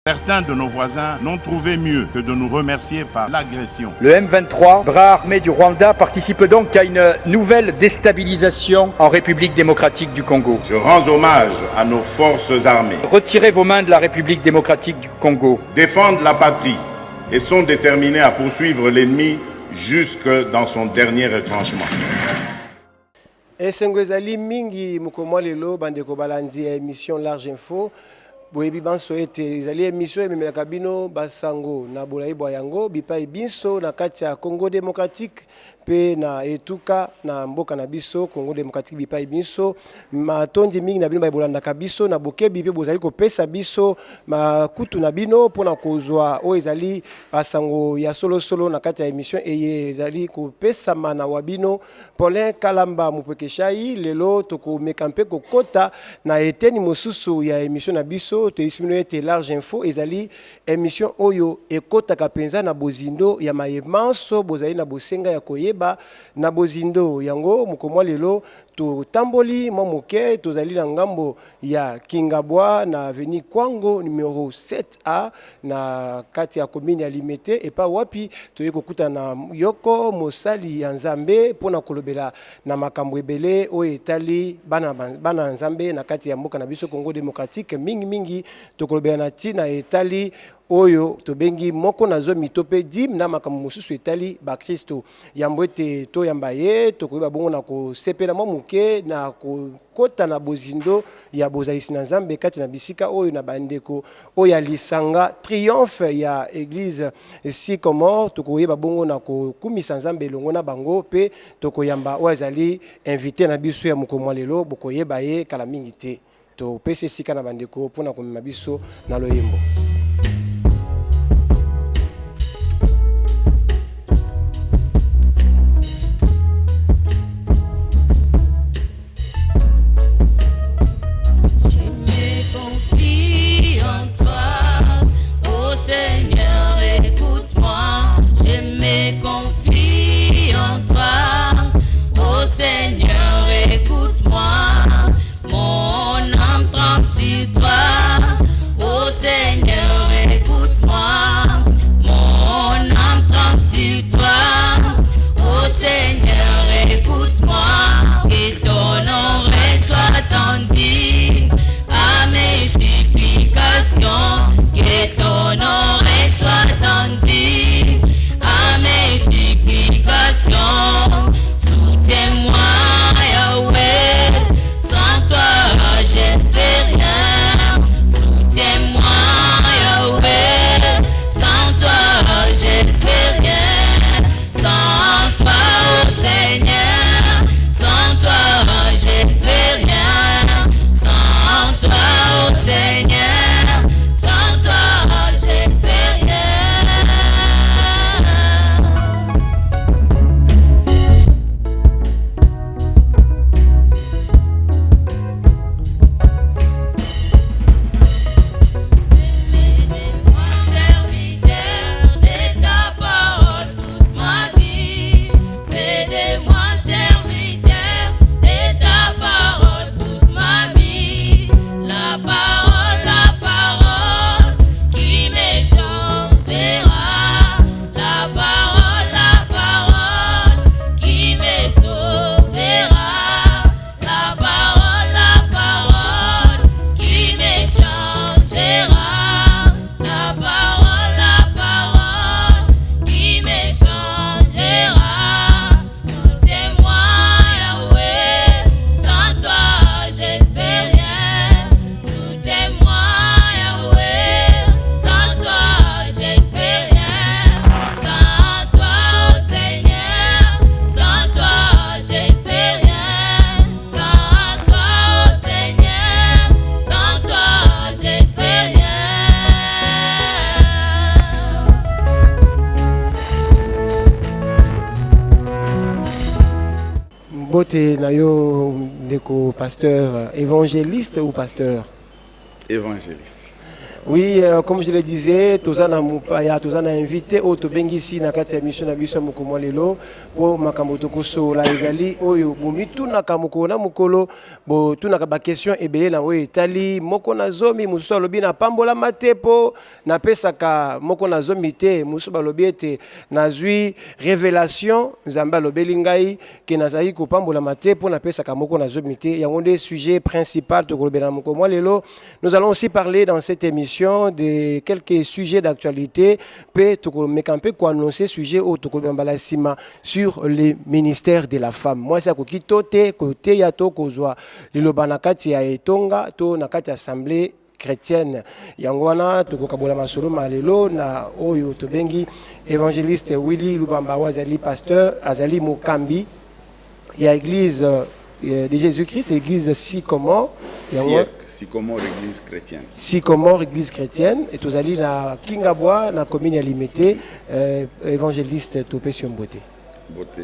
Certains de nos voisins n'ont trouvé mieux que de nous remercier par l'agression. Le M23, bras armé du Rwanda, participe donc à une nouvelle déstabilisation en République démocratique du Congo. Je rends hommage à nos forces armées. Retirez vos mains de la République démocratique du Congo. Défendent la patrie et sont déterminés à poursuivre l'ennemi jusque dans son dernier retranchement. Esengo ezali mingi mukoma lelo bandeko balandi ya émission Large Info. Boyebi banso ete ezali émission ememelaka bino basango na bolayi bwa yango bipai binso na kati ya Congo démocratique pe na etuka na mboka na biso Congo démocratique bipai binso matondi mingi na bino bayibolandaka biso na bokebi pe bozali kopesa biso makutu na bino mpona kozwa oyo ezali basango ya solo na kati ya émission eye ezali kopesama na wabino Paulin Kalamba Mupekeshai lelo tokomeka mpe kokota na eteni mosusu ya émission na biso to isimino ete Large Info ezali émission oyo ekotaka penza na bozindo ya mayemanso bozali na bosenga ya koyeba na bozindo yango mukomwa lelo to tamboli momoke tozali na ngambo ya Kingabwa na avenue Kwango numéro 7A na kati ya commune ya Limete epa wapi toye kokuta na yoko mosali ya Nzambe pona kolobela na makambo ebele oyo etali bana Nzambe na kati ya mboka na biso Congo démocratique mingi tokolobela na tina etali oyo tobengi moko na zo mitope dim na makambo mosusu etali ba Kristo yambo ete to yamba ye tokoyeba bongo na kosepela momuke na kota na bozindo ya bozalisi na Nzambe kati na bisika oyo na bandeko oyo ya lisanga triomphe ya église Sycomore tokoyeba bongo na kokumisa Nzambe elongo na bango pe tokoyamba oyo azali invité na biso ya mukomwa lelo bokoyeba ye kala mingi te to pese sika na bandeko pona komema biso na loyembo. Bote na yo ndeko pasteur évangéliste ou pasteur? Évangéliste. Oui, comme je le disais, tozana mupaya, tozana invité au tobengisi na kati ya mission na biso mukoma lelo po makambo tokoso la ezali oyo bumitu na kamuko na mukolo bo tuna ba question ebele na oyo etali moko na zomi musu alobi na pambola matepo na pesaka moko na zomi te musu balobi ete nazwi révélation nzamba lobeli ngai ke nazali ko pambola matepo na pesaka moko na zomi te yango nde sujet principal tokolobela mukoma lelo. Nous allons aussi parler dans cette émission de quelques sujets d'actualité, pour annoncer sujet au sur les ministères de la femme. Moi, c'est côté yato kozwa lilobanakati ya etonga to nakati assemblée chrétienne. Yangwana tokokabola masolo malelo na oyo tobengi évangéliste Willy Lubamba Wazali pasteur Azali Mokambi ya église de Jésus-Christ, l'église Sycomore. Sycomore, église chrétienne. Sycomore, église chrétienne. Et tous allés na Kingabwa, na commune Limité, évangéliste Topé Siombote. Beauté.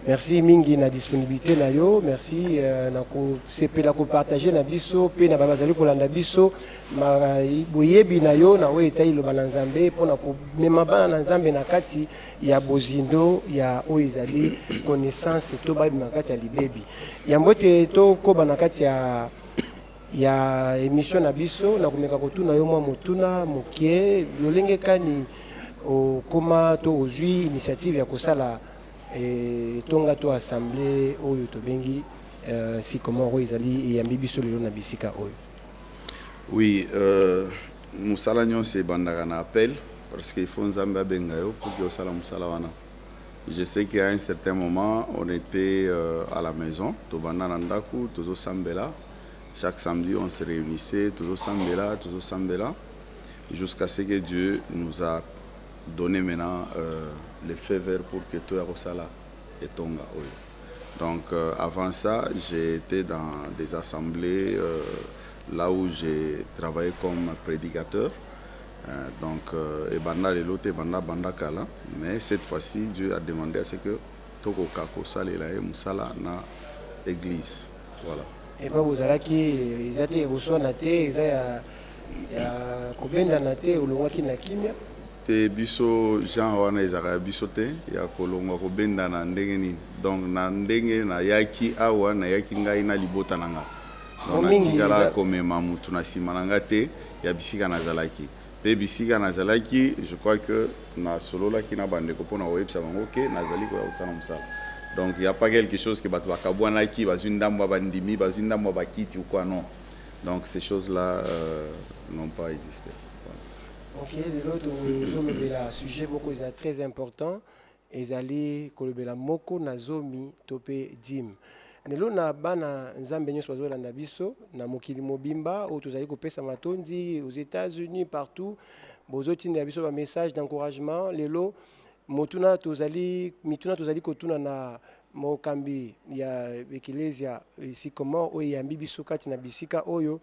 Merci mingi na disponibilité na yo, merci na ko sepe la ko partager na biso pe na babazali ko landa biso ma boyebi na yo na we etai lo bananzambe pona ko mema bana na nzambe na kati ya bozindo ya oizali connaissance to ba na kati ya libebi ya mbote to ko bana kati ya émission na biso na komeka ko tuna yo mwa motuna mokie lolenge kani o koma to ozui initiative ya kosala et tonga to assemblée oyo to bengi Sycomore ezali ya bibiso lelo na bisika oyo. Oui, musala nyonse bandaka na appel parce qu'il faut nzambe abenga yo pour que osala musala wana. Je sais qu'à un certain moment on était à la maison to banda na ndaku tozo sambela chaque samedi on se réunissait tozo sambela jusqu'à ce que Dieu nous a donné maintenant le feu vert pour que tout Yarosala et Tonga. Donc avant ça, j'ai été dans des assemblées là où j'ai travaillé comme prédicateur. Donc, Ebanda Lelote, Banda Kala. Mais cette fois-ci, Dieu a demandé à ce que Toko Kako Salé Moussala na église. Voilà. Et pas vous allez qui ils étaient au son à thé, ils ont combien d'années au loin qui n'a kimia. Te biso Jean wana ezaka biso te ya kolongwa kobenda na ndenge nini donc na ndenge na yaki awa na yaki ngai na libota nanga donc natikala komema mutu na nsima nanga te ya bisika nazalaki pe bisika nazalaki je crois que na sololaki na bandeko mpona koyebisa bango ke nazali koya kosala mosala donc il y a pas quelque chose que bato bakabwanaki bazwi ndambo ya bandimi bazwi ndambo ya bakiti ou quoi non donc ces choses là n'ont pas existé. Ok, le sujet beaucoup est très important. Ezali kolobela moko na zomi tope dim. Nelo na bana nzambe nyonso bazola na biso na mokili mobimba o tozali kopesa matondi aux États-Unis partout. Bozotine ya biso ba message d'encouragement. Lelo mituna tozali kotuna na mokambi ya eklezia Sycomore o ya biso kati na bisika oyo.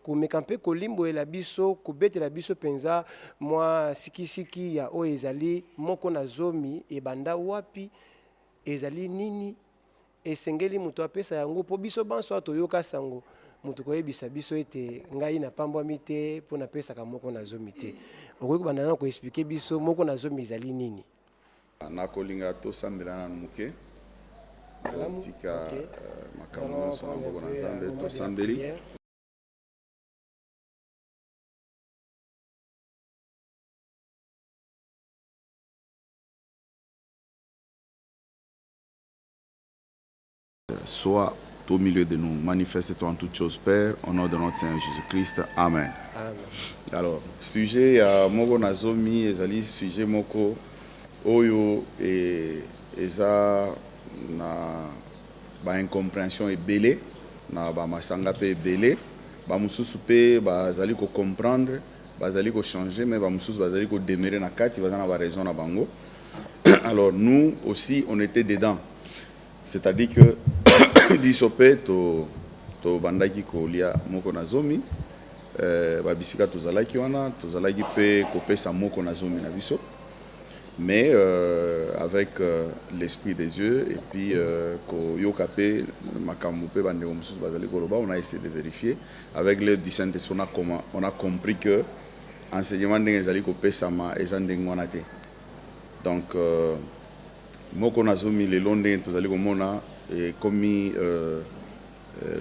Komeka mpe kolimboela biso kobetela biso penza mwa sikisiki ya oyo ezali moko na zomi ebanda wapi ezali nini esengeli mutu apesa yango po biso banso toyoka sango mutu koyebisa biso ete ngai na pambwami te mpo napesaka moko na zomi te okoki kobanda na koexplike biso moko na zomi ezali nini nakolinga tosambela nanu moke totika makambo nyonso na moko na nzambe tosambeli. Sois au milieu de nous, manifeste-toi en toutes choses, Père, au nom de notre Seigneur Jésus-Christ. Amen. Amen. Alors, sujet à Moko Nazomi, ezali sujet Moko Oyo et eza na ba incompréhension et belé, na ba masanga pe belé, ba mususu pe ba zali ko comprendre, ba zali ko changer, mais ba mususu ba zali ko demeurer na kati, ba na ba raison na bango. Alors nous aussi on était dedans. C'est-à-dire que bisope to bandaki kolia moko na zomi babisika tozalaki wana tozalaki pe kopesa moko na zomi na biso mais avec l'esprit des yeux et puis yokape makamoupe bandeko mususu bazali koloba, on a essayé de vérifier avec l'aide du Saint-Esprit, on a compris que enseignement ndenge ezali kopesama eza ndenge wana te. Donc moko nazomi lelo ndenge tozali komona komi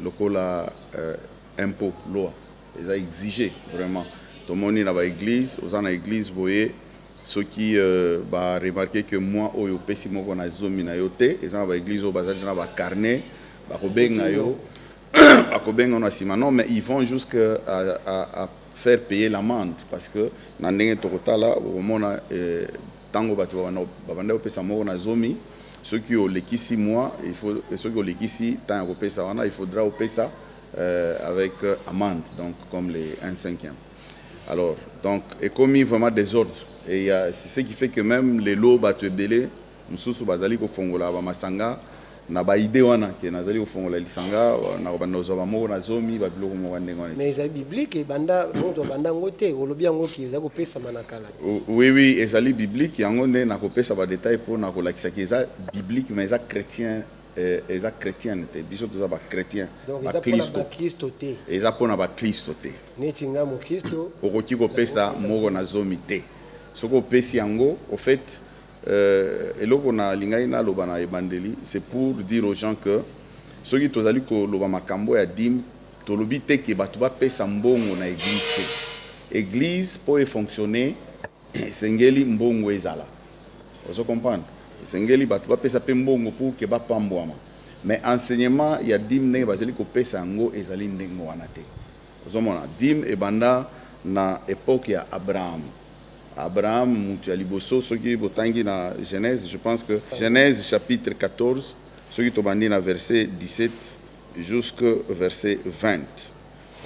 lokola impôt loi eza exigé vraiment. Tomoni na ba église, oza na église boye ceux qui va remarquer que moi oyo pesi moko na zomi na yote et ça va église au bazar na ba carnet ba kobenga yo akobenga na sima non, mais ils vont jusqu'à à faire payer l'amende parce que na ndenge tokotala au mona tango bato ba banda pesa moko na zomi ceux qui ont les 6 mois, il faut ceux qui ont les 6 tant au pesa wana il faudra au pesa avec amende, donc comme les 1/5. Alors, donc, et commis vraiment des ordres. Et c'est ce qui fait que même les lots battent belé, nous bazali ko fongola ba masanga na ba idée wana ke nazali ko fongola lisanga na ba nozo ba mo na zomi ba biloko mo wande ngone. Mais c'est biblique et banda moto banda ngote olobi yango ki za ko pesa manakala. Oui oui, ezali biblique yango ne na ko pesa ba détail pour na ko lakisa ki eza biblique mais eza chrétien. Eza chrétienté biso toza ba chrétien ba Kristo te eza pona ba Kristo te neti nga mo Kristo okoki kopesa moko na zomi te soko opesi yango au fait eloko na lingai na loba na ebandeli c'est pour dire aux gens que soki tozali ko loba makambo ya dim tolobi te ke bato ba pesa mbongo na église te église pour fonctionner sengeli mbongo ezala ozo comprendre sengeli bato ba pesa pe mbongo pour ke ba pambwama mais enseignement ya dim ndenge bazali ko pesa ngo ezali ndenge wana te ozomona dim ebanda na époque ya Abraham mutu ya liboso soki botangi na Genèse, je pense que Genèse chapitre 14 soki tobandi na verset 17 jusqu'au verset 20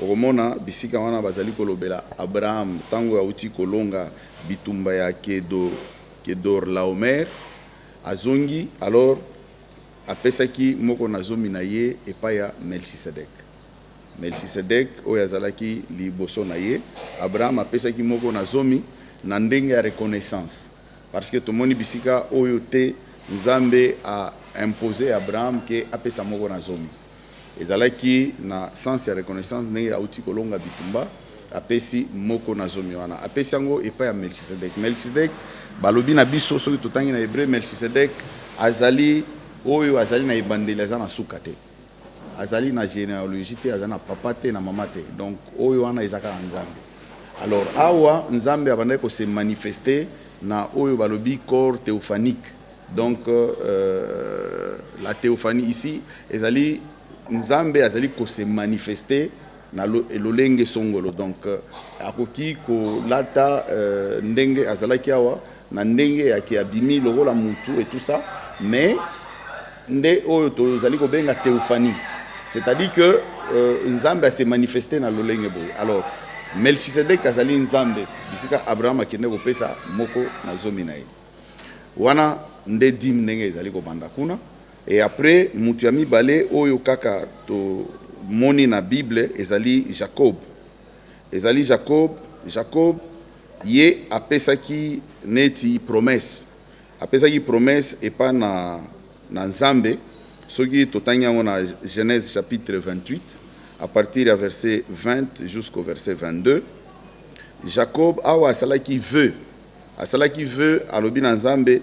okomona bisika wana bazali kolobela Abraham tango ya uti kolonga bitumba ya Kedor Laomer azongi alors apesaki moko na zomi na ye epai ya Melchisedek oyo azalaki liboso na ye. Abraham apesaki moko na zomi na ndenge ya reconnaissance parce que tomoni bisika oyo te Nzambe a imposé Abraham ke apesa moko na zomi ezalaki na sens ya reconnaissance ndenge ya uti kolonga bitumba apesi moko na zomi wana apesi yango epai ya Melchisedek balobi na biso soki totangi na hébreu Melchisedek azali oyo azali na ebandeli aza na suka te azali na généalogie te aza na papa te na mama te donc oyo wana ezaka na Nzambe. Alors awa Nzambe abandaki ko se manifester na oyo balobi corps théophanique donc la théophanie ici ezali Nzambe azali ko se manifester na lolenge songolo donc akoki ko lata ndenge azalaki awa na ndenge ya ki abimi lokola mutu et tout ça mais nde oyo tozali ko benga théophanie c'est-à-dire que Nzambe s'est manifesté na lolenge boy. Alors Melchisedek azali Nzambe bisika Abraham akende ko pesa moko na zomi na ye wana nde dim ndenge ezali ko banda kuna et après mutu ya mibale oyo kaka to moni na Bible ezali Jacob ye apesaki neti promesse epa na Nzambe soki totangi yango na Genèse chapitre 28 à partir du verset 20 jusqu'au verset 22. Jacob awa asalaki vœu alobi na Nzambe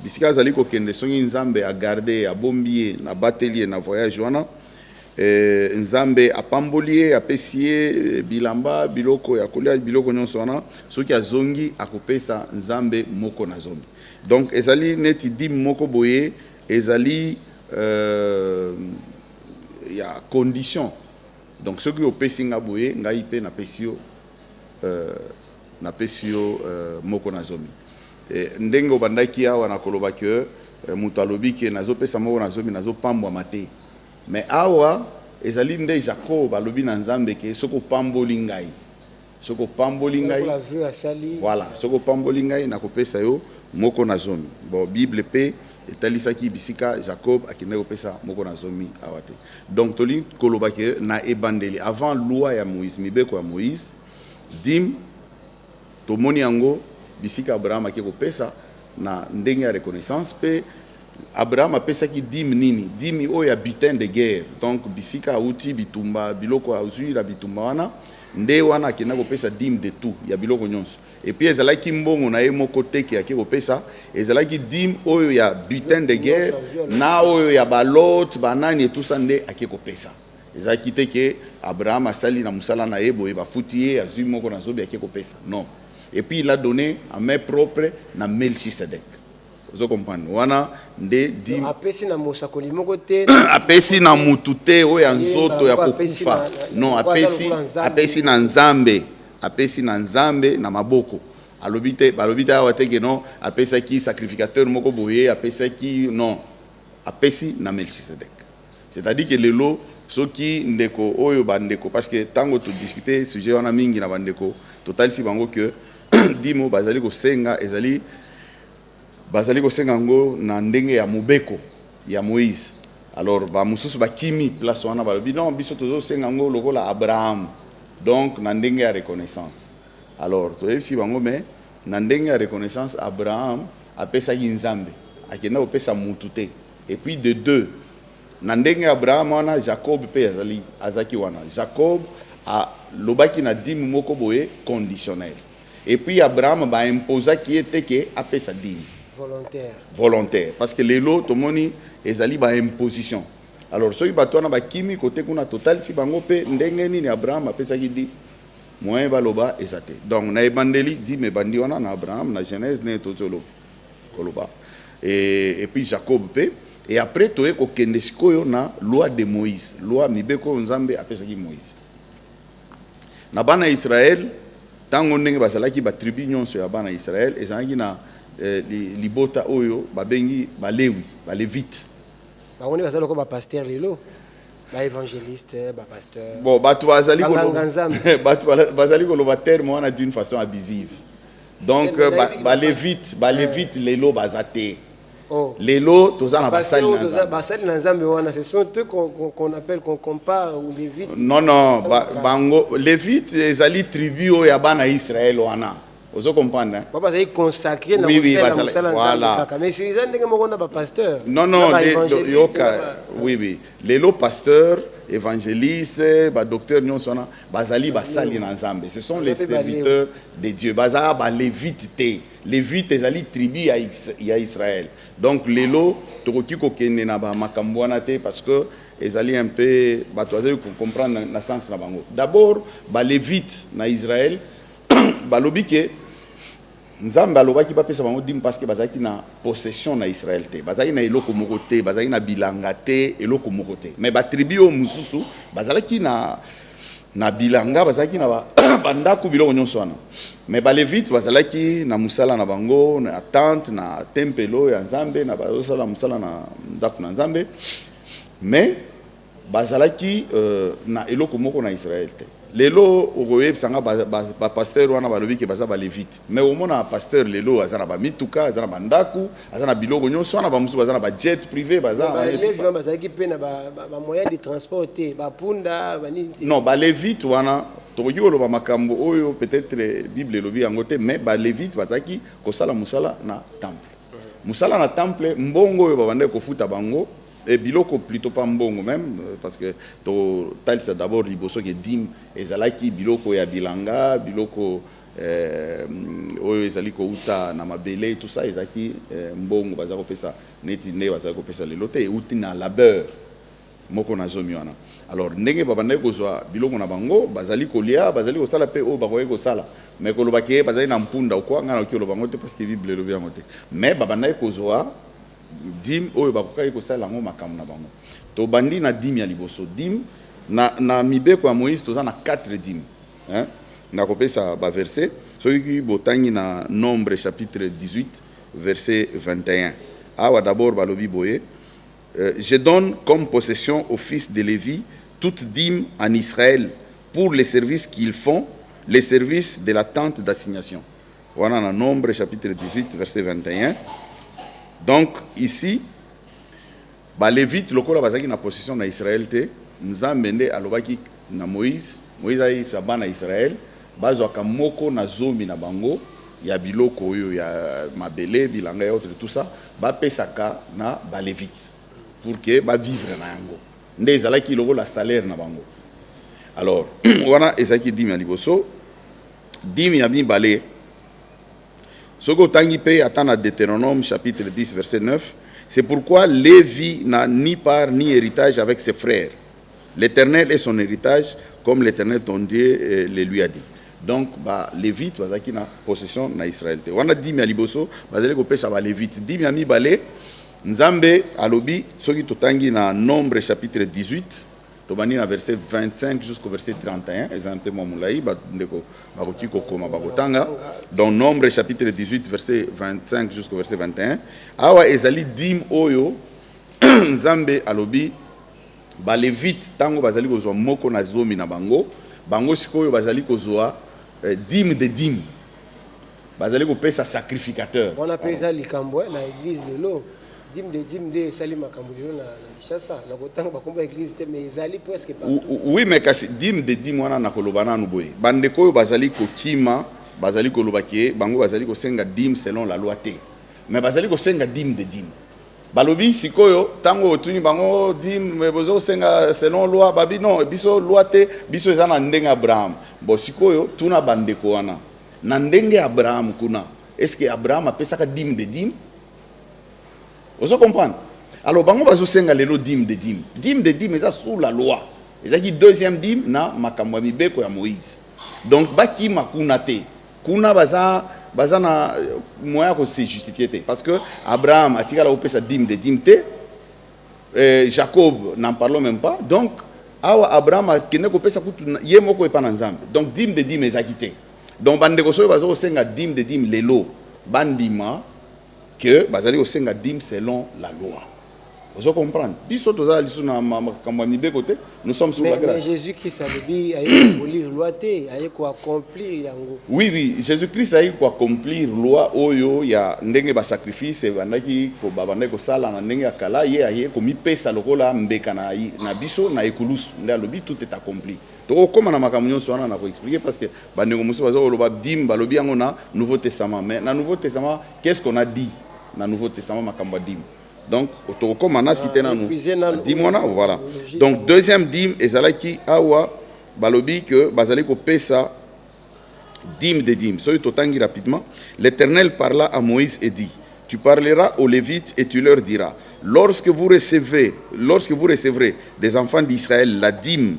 bisika azali kokende songi Nzambe a garder a bombier na batelier na voyage wana Nzambe apambolier apesier bilamba biloko ya kolia biloko nyonso wana soki azongi akopesa Nzambe moko na zomi. Donc ezali neti dim moko boye ezali ya condition. Donc ce qui opesi nga boye ngai pe na pesio moko na zomi. Ndengo bandaki awa na koloba ke mutu alobi ke nazopesa moko na zomi nazopambwa mate. Mais awa ezali nde Jacob alobi na Nzambe ke soko pamboli ngai voilà soko pamboli ngai na kopesa yo moko na zomi. Bon Bible pe etalisaki bisika Jacob akende kopesa moko na zomi awate. Donc toli koloba ke na ebandeli avant loi ya Moïse mibeko ya Moïse dim tomoni yango bisika Abraham akiko pesa na ndenge ya reconnaissance pe Abraham apesaki dîme nini dîme oyo ya butin de guerre donc bisika auti bitumba biloko azwi na bitumba wana nde wana akenda kopesa dîme de tout ya biloko nyonso et puis ezalaki mbongo na ye moko teke ake kopesa ezalaki dîme oyo ya butin de guerre na oyo ya balot banani et tout ça nde ake kopesa ezalaki teke Abraham asali na musala na ye boye bafuti ye azwi moko na zobe ake kopesa non et puis il a donné à main propre na Melchisedec. Vous comprenez? Wana nde di apesi na mosakoli moko te apesi na mutute o ya nzoto ya kokufa non apesi na nzambe na maboko alobite balobite awa teke non apesa ki sacrificateur moko boye apesa ki non apesi na Melchisedec. C'est-à-dire que lelo soki ndeko oyo bandeko parce que tango to discuter sujet wana mingi na bandeko total si bango que dimo bazali ko senga ezali bazali ko senga ngo na ndenge ya mobeko ya Moïse alors ba mususu ba kimi place wana ba non biso tozo senga ngo lokola Abraham donc na ndenge ya reconnaissance alors to si bango mais na ndenge ya reconnaissance Abraham apesa nzambe akenda opesa mutute et puis de deux na ndenge Abraham wana Jacob pe azaki wana Jacob a lobaki na dîme moko boye conditionnel et puis Abraham ba imposa qui était que apesa dîme volontaire parce que les lots tomoni ezali ba imposition alors soki batwana ba kimi côté kuna total si bango pe ndenge nini Abraham apesa ki di moyen baloba ezate donc na ebandeli dîme bandi wana na Abraham na Genèse ne tozolo koloba et puis Jacob pe et après toye ko kende sikoyo na loi de Moïse loi mibeko nzambe apesa ki Moïse na bana Israël tango ndenge basalaki ba tribu nyonso ya bana Israël ezanaki na libota oyo babengi balewi balevite baone bazalo ko ba pasteur lelo ba évangéliste ba pasteur bon batu bazali ko batu bazali ko loba terme wana d'une façon abusive donc balevite lelo bazate lelo tozana basali na nzambe wana ce sont eux qu'on appelle qu'on compare ou lévite non bango lévite ezali tribu ya bana Israël wana ozo comprendre papa ça est consacré na musala voilà mais si les ndenge moko na ba pasteur non yoka oui lelo pasteur évangéliste ba docteur nyonso na bazali basali na nzambe ce sont les serviteurs de Dieu bazala ba lévite te lévite ezali tribu ya Israël donc lelo tokoki ko kende na ba makambo wana te parce que ezali un peu bato azali ko comprendre na sens na bango d'abord ba lévite na Israël balobi ke nzambe alobaki bapesa bango dîme parce que bazaki na possession na Israël te bazaki na eloko moko te bazaki na bilanga te eloko moko te mais ba tribu o mususu bazalaki na bilanga bazaki na bandako biloko nyonso wana mais ba levite bazalaki na musala na bango na tente na tempelo ya nzambe na bazosala musala na ndako na nzambe mais bazalaki na eloko moko na Israël te lelo okoye sanga ba pasteur wana balobi ke baza ba levite mais au mona pasteur lelo azana ba mituka azana ba ndaku azana biloko nyonso wana ba musu bazana ba jet privé bazana ba levite bazaki pe na ba moyen de transport te ba punda ba nini non ba levite wana tokoki koloba makambo oyo peut-être Bible elobi yango te mais ba levite bazaki kosala musala na temple musala na temple mbongo oyo babande kofuta bango et biloko plutôt pas mbongo même parce que to talisa d'abord liboso ke dim ezalaki biloko ya bilanga biloko oyo ezali ko uta na mabele tout ça ezaki mbongo bazako pesa neti ne bazako pesa lelo te uti na labeur moko na zomi wana alors ndenge babanda kozwa biloko na bango bazali kolia bazali kosala pe o bakoye kosala mais koloba ke bazali na mpunda okwa ngana okilo bango te parce que Bible lobi yango te mais babanda kozwa dim oyo bakokaki kosala yango makambo na bango to bandi na dim ya liboso dim na mibeko ya Moïse toza na 4 dim hein na kopesa ba verset soki botangi na Nombre chapitre 18 verset 21 awa d'abord balobi boye je donne comme possession aux fils de Lévi toute dîme en Israël pour les services qu'ils font les services de la tente d'assignation voilà na Nombre chapitre 18 verset 21. Donc ici ba levite lokola bazaki na possession na Israël te nzambe nde alobaki na Moïse ayi bana Israël bazwaka moko na zomi na bango ya biloko oyo ya mabele bilanga et autres tout ça bapesaka na balévite pour que bavivre na yango nde ezalaki lokola salaire na bango. Alors wana ezalaki dimi ya liboso. Dimi ya mibale soki otangi mpe ata na Deutéronome chapitre 10 verset 9, c'est pourquoi Lévi n'a ni part ni héritage avec ses frères. L'Éternel est son héritage, comme l'Éternel ton Dieu le lui a dit. Donc, Lévite, bazaki na possession na Israël. On a dit mais liboso, bazali ko pesa ba Lévite. Dit mais mi balé, Nzambe alobi soki totangi na Nombre chapitre 18, tobani na verset 25 jusqu'au verset 31, exemple moulai ba ndeko bakoti ko koma bakotanga. Dans Nombre chapitre 18 verset 25 jusqu'au verset 21, awa ezali dim oyo Nzambe alobi ba Lévite tango bazali kozwa moko na zomi na bango, bango sikoyo bazali kozwa dîme de dîme. Bazali ko pesa sacrificateur. On appelle ça likambo na église lelo. Dîme de sali makambo lelo na Kinshasa. Na kotanga bakomba église te mais ezali presque pas. Oui mais kasi dîme de dîme wana na kolobana nu boye. Bandeko oyo bazali ko kima, bazali ko lobaki, bango bazali ko senga dîme selon la loi te. Mais bazali ko senga dîme de dîme. Balobi sikoyo tango otuni bango dîme bozo senga selon loi babi non biso loi te biso ezana ndenga Abraham. Bo sikoyo tuna bandeko wana na ndenge Abraham kuna est-ce que Abraham apesaka dîme de dîme? Vous comprenez? Alors bango bazo senga lelo dîme de dîme. Dîme de dîme eza sous la loi. Ezaki deuxième dîme na makambo mibeko ya Moïse. Donc baki makuna te. Kuna baza na moyen ko se justifier te parce que Abraham atika la opesa dîme de dîme te. Jacob n'en parlons même pas. Donc awa Abraham kene ko pesa kutu ye moko epa na Nzambe. Donc dîme de dîme ezakite. Donc bandeko soyo bazo senga dîme de dîme lelo bandima que bazali ko senga dîme selon la loi. Vous comprenez? Biso toza lisu na makambo ni côté, nous sommes sous la grâce. Mais Jésus-Christ a dit aye ko lire loi te, aye ko accomplir yango. Oui, Jésus-Christ a eu ko accomplir loi oyo ya ndenge ba sacrifice bandaki ko babande ko sala na ndenge akala ye aye ko mi pesa lokola mbeka na biso na ekulusu nda lobi tout est accompli. Donc comme na makambo nyonso wana na ko expliquer parce que bandeko muso bazo loba dim ba lobi yango na Nouveau Testament. Mais na Nouveau Testament, qu'est-ce qu'on a dit na Nouveau Testament makambo dim? Donc, comme on a cité dans nous, dis-moi voilà. Donc, deuxième dîme, ezalaki awa balobi que bazali ko pesa dîme de dîme. Soyez totangi rapidement. L'Éternel parla à Moïse et dit: tu parleras aux Lévites et tu leur diras: lorsque vous recevrez des enfants d'Israël la dîme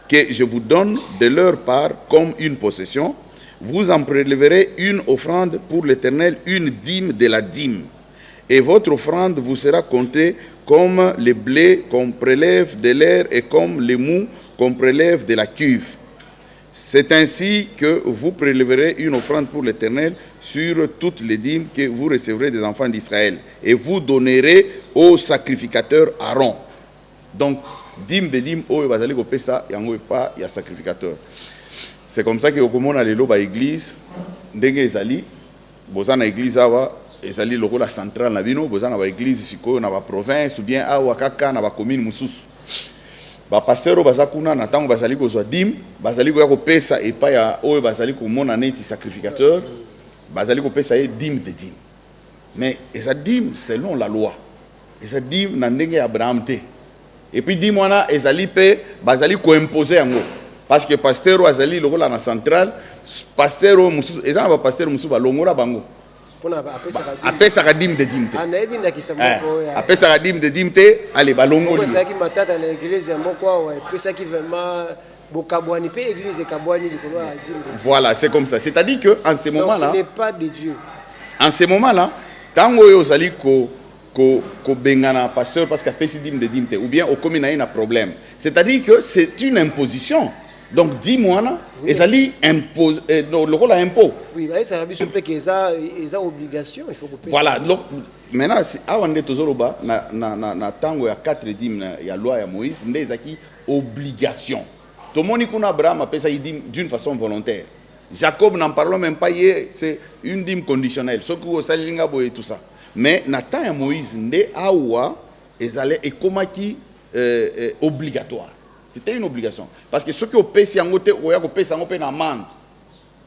que je vous donne de leur part comme une possession, vous en prélèverez une offrande pour l'Éternel, une dîme de la dîme. Et votre offrande vous sera comptée comme le blé qu'on prélève de l'air et comme le mou qu'on prélève de la cuve. C'est ainsi que vous prélèverez une offrande pour l'Éternel sur toutes les dîmes que vous recevrez des enfants d'Israël. Et vous donnerez au sacrificateur Aaron. Donc, dîme de dîme, oh, bazali ko pesa yango pas ya sacrificateur. C'est comme ça que au komona lelo ba église ndenge ezali bozana église awa ezali lokola centrale na bino bozana ba église sikoyo na ba province ou bien awa kaka na ba commune mususu ba pasteur bazakuna na tango bazali kozwa dîme bazali ko pesa epa ya oyo bazali ko mona neti sacrificateur bazali ko pesa ye dîme de dîme. Mais esa dîme selon la loi esa dîme na ndenge ya Abraham te. Et puis dîme wana ezali pe bazali ko imposer yango parce que pasteur azali lokola na centrale pasteur mususu ezana ba pasteur mususu ba longola bango apesaka dîme de dîme te. Apesaka dîme de dîme te, allez balongoli. Apesaki matata na église moko wa apesaki vraiment bokabwani pe église kabwani likolo ya dîme. Voilà, c'est comme ça. C'est-à-dire que en ce moment-là, ce n'est pas de Dieu. En ce moment-là, tango yo zali ko bengana pasteur parce qu'apesi dîme de dîme te ou bien au commune a un problème. C'est-à-dire que c'est une imposition. Donc dis-moi là, ezali impose le rôle à impôt. Oui, ça veut dire que ça obligation, il faut que voilà, donc maintenant si awande tozoloba na tango ya 4 dîmes ya loi ya Moïse ndezaki obligation. Tout le monde qu'on Abraham a payé dîme d'une façon volontaire. Jacob n'en parlons même pas hier, c'est une dîme conditionnelle. Ce que salinga boye tout ça. Mais na temps ya Moïse ndé awa ezale ekomaki obligatoire. C'était une obligation. Parce que ceux qui ont payé en côté, ou ont payé en amende.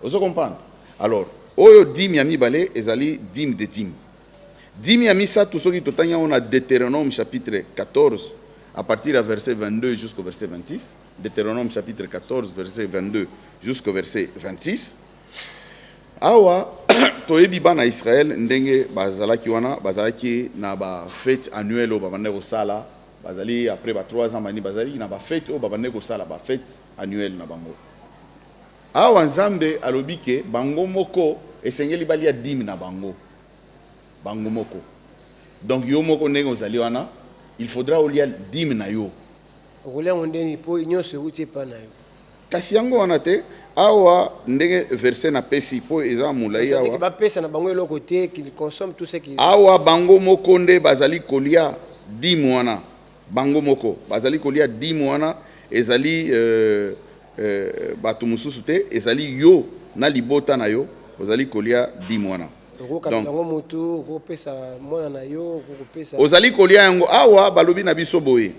Vous comprenez? Alors, oyo dîme ya mibale ezali dîme de dîme. Dîme ya misato soki totanga on a Deutéronome chapitre 14 à partir du verset 22 jusqu'au verset 26. Deutéronome chapitre 14 verset 22 jusqu'au verset 26. Awa toyebi bana Israël ndenge bazalaki wana bazalaki na ba fête annuelle o babande ko sala bazali après ba 3 ans mani bazali na ba fête o babande ko sala ba fête annuelle na bango. Awa nzambe alobi ke bango moko esengeli balia dîme na bango. Bango moko. Donc yo moko ndenge ozali wana il faudra olia dîme na yo. Okolia ngondeni po nyonso utie pa na yo. Kasi yango wana te awa ndenge verset na pesi po eza mulai awa ba pesa na bango eloko te qui consomme tout ce qui awa bango moko nde bazali kolia dîme wana bango moko bazali kolia dîme wana ezali batu mususu te ezali yo na libota na yo ozali kolia dîme wana. Donc ozali kolia yango awa balobi na biso boye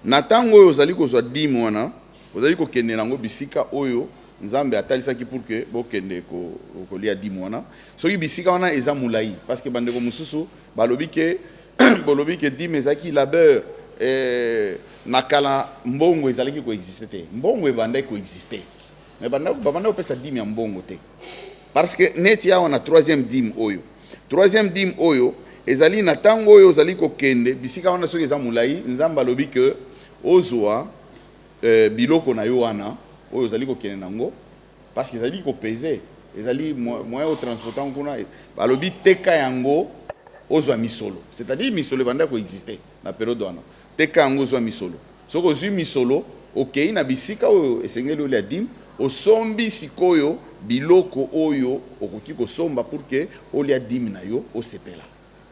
na tango oyo ozali kozwa dîme wana ozali kokende nango bisika oyo nzambe atalisaki pour que bokende kolia dîme wana soki bisika wana eza mulai parce que bandeko mususu balobi ke bolobi ke dîme ezaki labeur nakala mbongo ezalaki koexiste te mbongo ebandaki koexiste mais babanda kopesa dîme ya mbongo te parce que neti awa na troisième dîme oyo ezali na tango oyo ozali kokende bisika wana soki eza mulai nzambe alobi ke ozwa biloko na yo wana oyo ozali kokende nango parce que ezali kopese ezali moyen transportant kuna balobi teka yango ozwa misolo c'est-à-dire misolo ebanda koexiste na période wana teka yango ozwa misolo soki ozwi misolo okei na bisika oyo esengeli olia dîme osombi sikoyo biloko oyo okoki kosomba pour que olia dîme na yo osepela.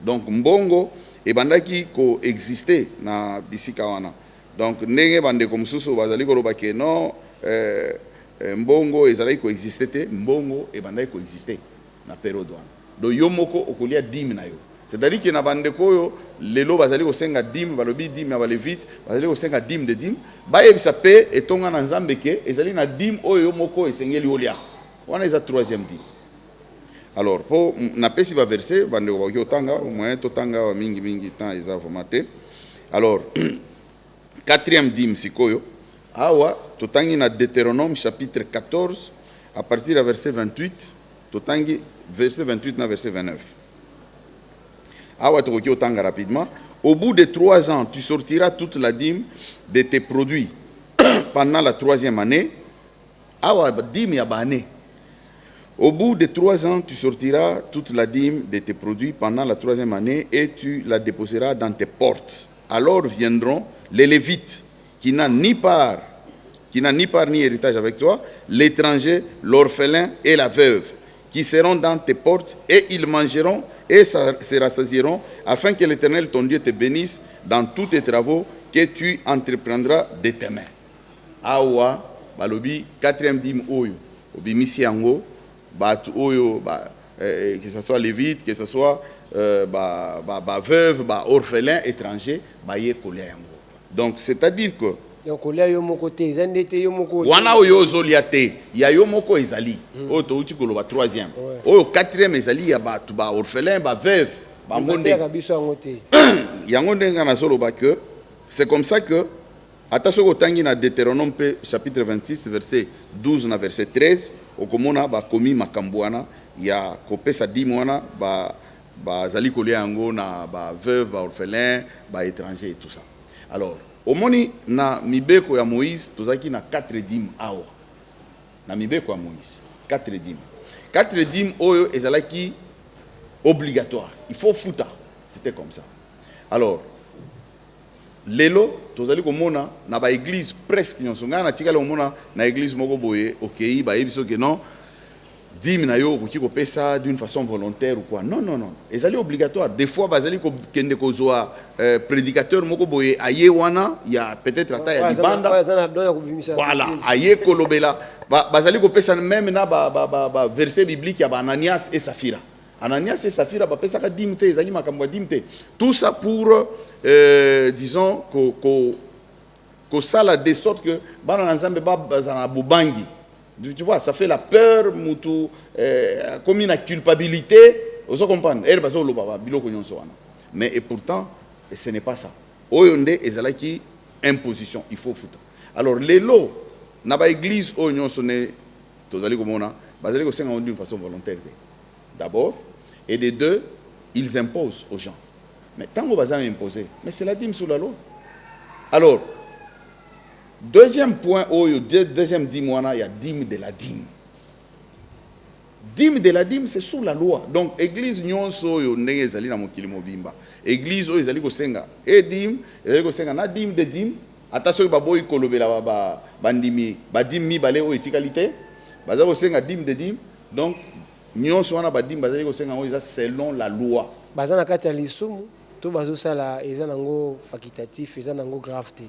Donc mbongo ebandaki koexiste na bisika wana. Donc ndenge bandeko mususu bazali koloba ke non mbongo ezalaki koexiste te mbongo ebandaki koexiste na période wana. Do yo moko okolia dîme na yo. C'est-à-dire que na bandeko oyo lelo bazali kosenga dîme balobi dîme ya balevite bazali kosenga dîme de dîme bayebisa pe etonga na nzambe ke ezali na dîme oyo moko esengeli olia. Wana eza troisième dîme. Alors po na pesi ba verset bandeko ba yotanga au moins totanga mingi temps eza formate. Alors quatrième dîme sikoyo awa totangi na Deutéronome chapitre 14 à partir du verset 28 totangi verset 28 na verset 29. Awa tokoki otanga rapidement. Au bout de 3 ans, tu sortiras toute la dîme de tes produits pendant la 3e année. Awa dîme ya bané. Au bout de 3 ans, tu sortiras toute la dîme de tes produits pendant la 3e année et tu la déposeras dans tes portes. Alors viendront les Lévites qui n'a ni part ni héritage avec toi, l'étranger, l'orphelin et la veuve, qui seront dans tes portes et ils mangeront et se rassasieront, afin que l'Éternel, ton Dieu, te bénisse dans tous tes travaux que tu entreprendras de tes mains. Awa, balobi, 4e dîme oyo, obi misi yango, bat oyo, que ce soit lévite, que ce soit veuve, orphelin, étranger, ye kolia yango. Donc, c'est-à-dire que wana oyo ozolia te ya yo moko ezali oyo touti koloba 3e oyo 4e ezali ya batu ba orphelin ba veuve ba ngonde yango ndenga na zoloba que c'est comme ça que attention kotangi na Deutéronome chapitre 26 verset 12 na verset 13 okomona ba komi makambo wana ya kopesa dîme wana ba zali kolia yango na ba veuve ba orphelin ba étranger et tout ça. Alors omoni na mibeko ya Moïse tozaki na 4 dîmes awa na mibeko ya Moïse 4 dîmes 4 dîmes oyo ezalaki obligatoire il faut futa c'était comme ça. Alors lelo tozali komona na ba église presque nyonso ngana tikala komona na église moko boye okei ba yebiso ke non dîme na yo koki kopesa d'une façon volontaire ou quoi. Non. Ezali obligatoire. Des fois bazali ko kende kozwa prédicateur moko boye aye wana ya peut-être ata ya libanda. Voilà, aye kolobela bazali kopesa même na ba verset biblique ya Ananias et Saphira. Ananias et Saphira ba pesa ka dîme te ezali makambo dîme te. Tout ça pour disons ko sala de sorte que bana nzambe ba bazana bubangi. Tu vois, ça fait la peur, comme une culpabilité. Vous comprenez? Mais et pourtant, ce n'est pas ça. Oyonde ezalaki imposition, il faut foutre. Alors les lots, na ba église oyo sonné tozali komona, bazali ko senga d'une façon volontaire. D'abord, et de deux, ils imposent aux gens. Mais tant que bazali imposer, mais c'est la dîme sous la loi. Alors, deuxième point oyo, deuxième dîme il y a dîme de la dîme. Dîme de la dîme, c'est sous la loi. Donc, église nyonso yo ndenge ezali na mokili mobimba. Église oyo ezali ko senga et dîme, ezali ko senga na dîme de dîme. Attention ba boy kolobela ba bandimi, ba dîme mi balé oyo etikalité. Baza ko senga dîme de dîme. Donc, nyonso wana ba dîme bazali ko senga oyo selon la loi. Baza na kati ya lisumu, to bazo sala eza nango facultatif, eza nango grave te.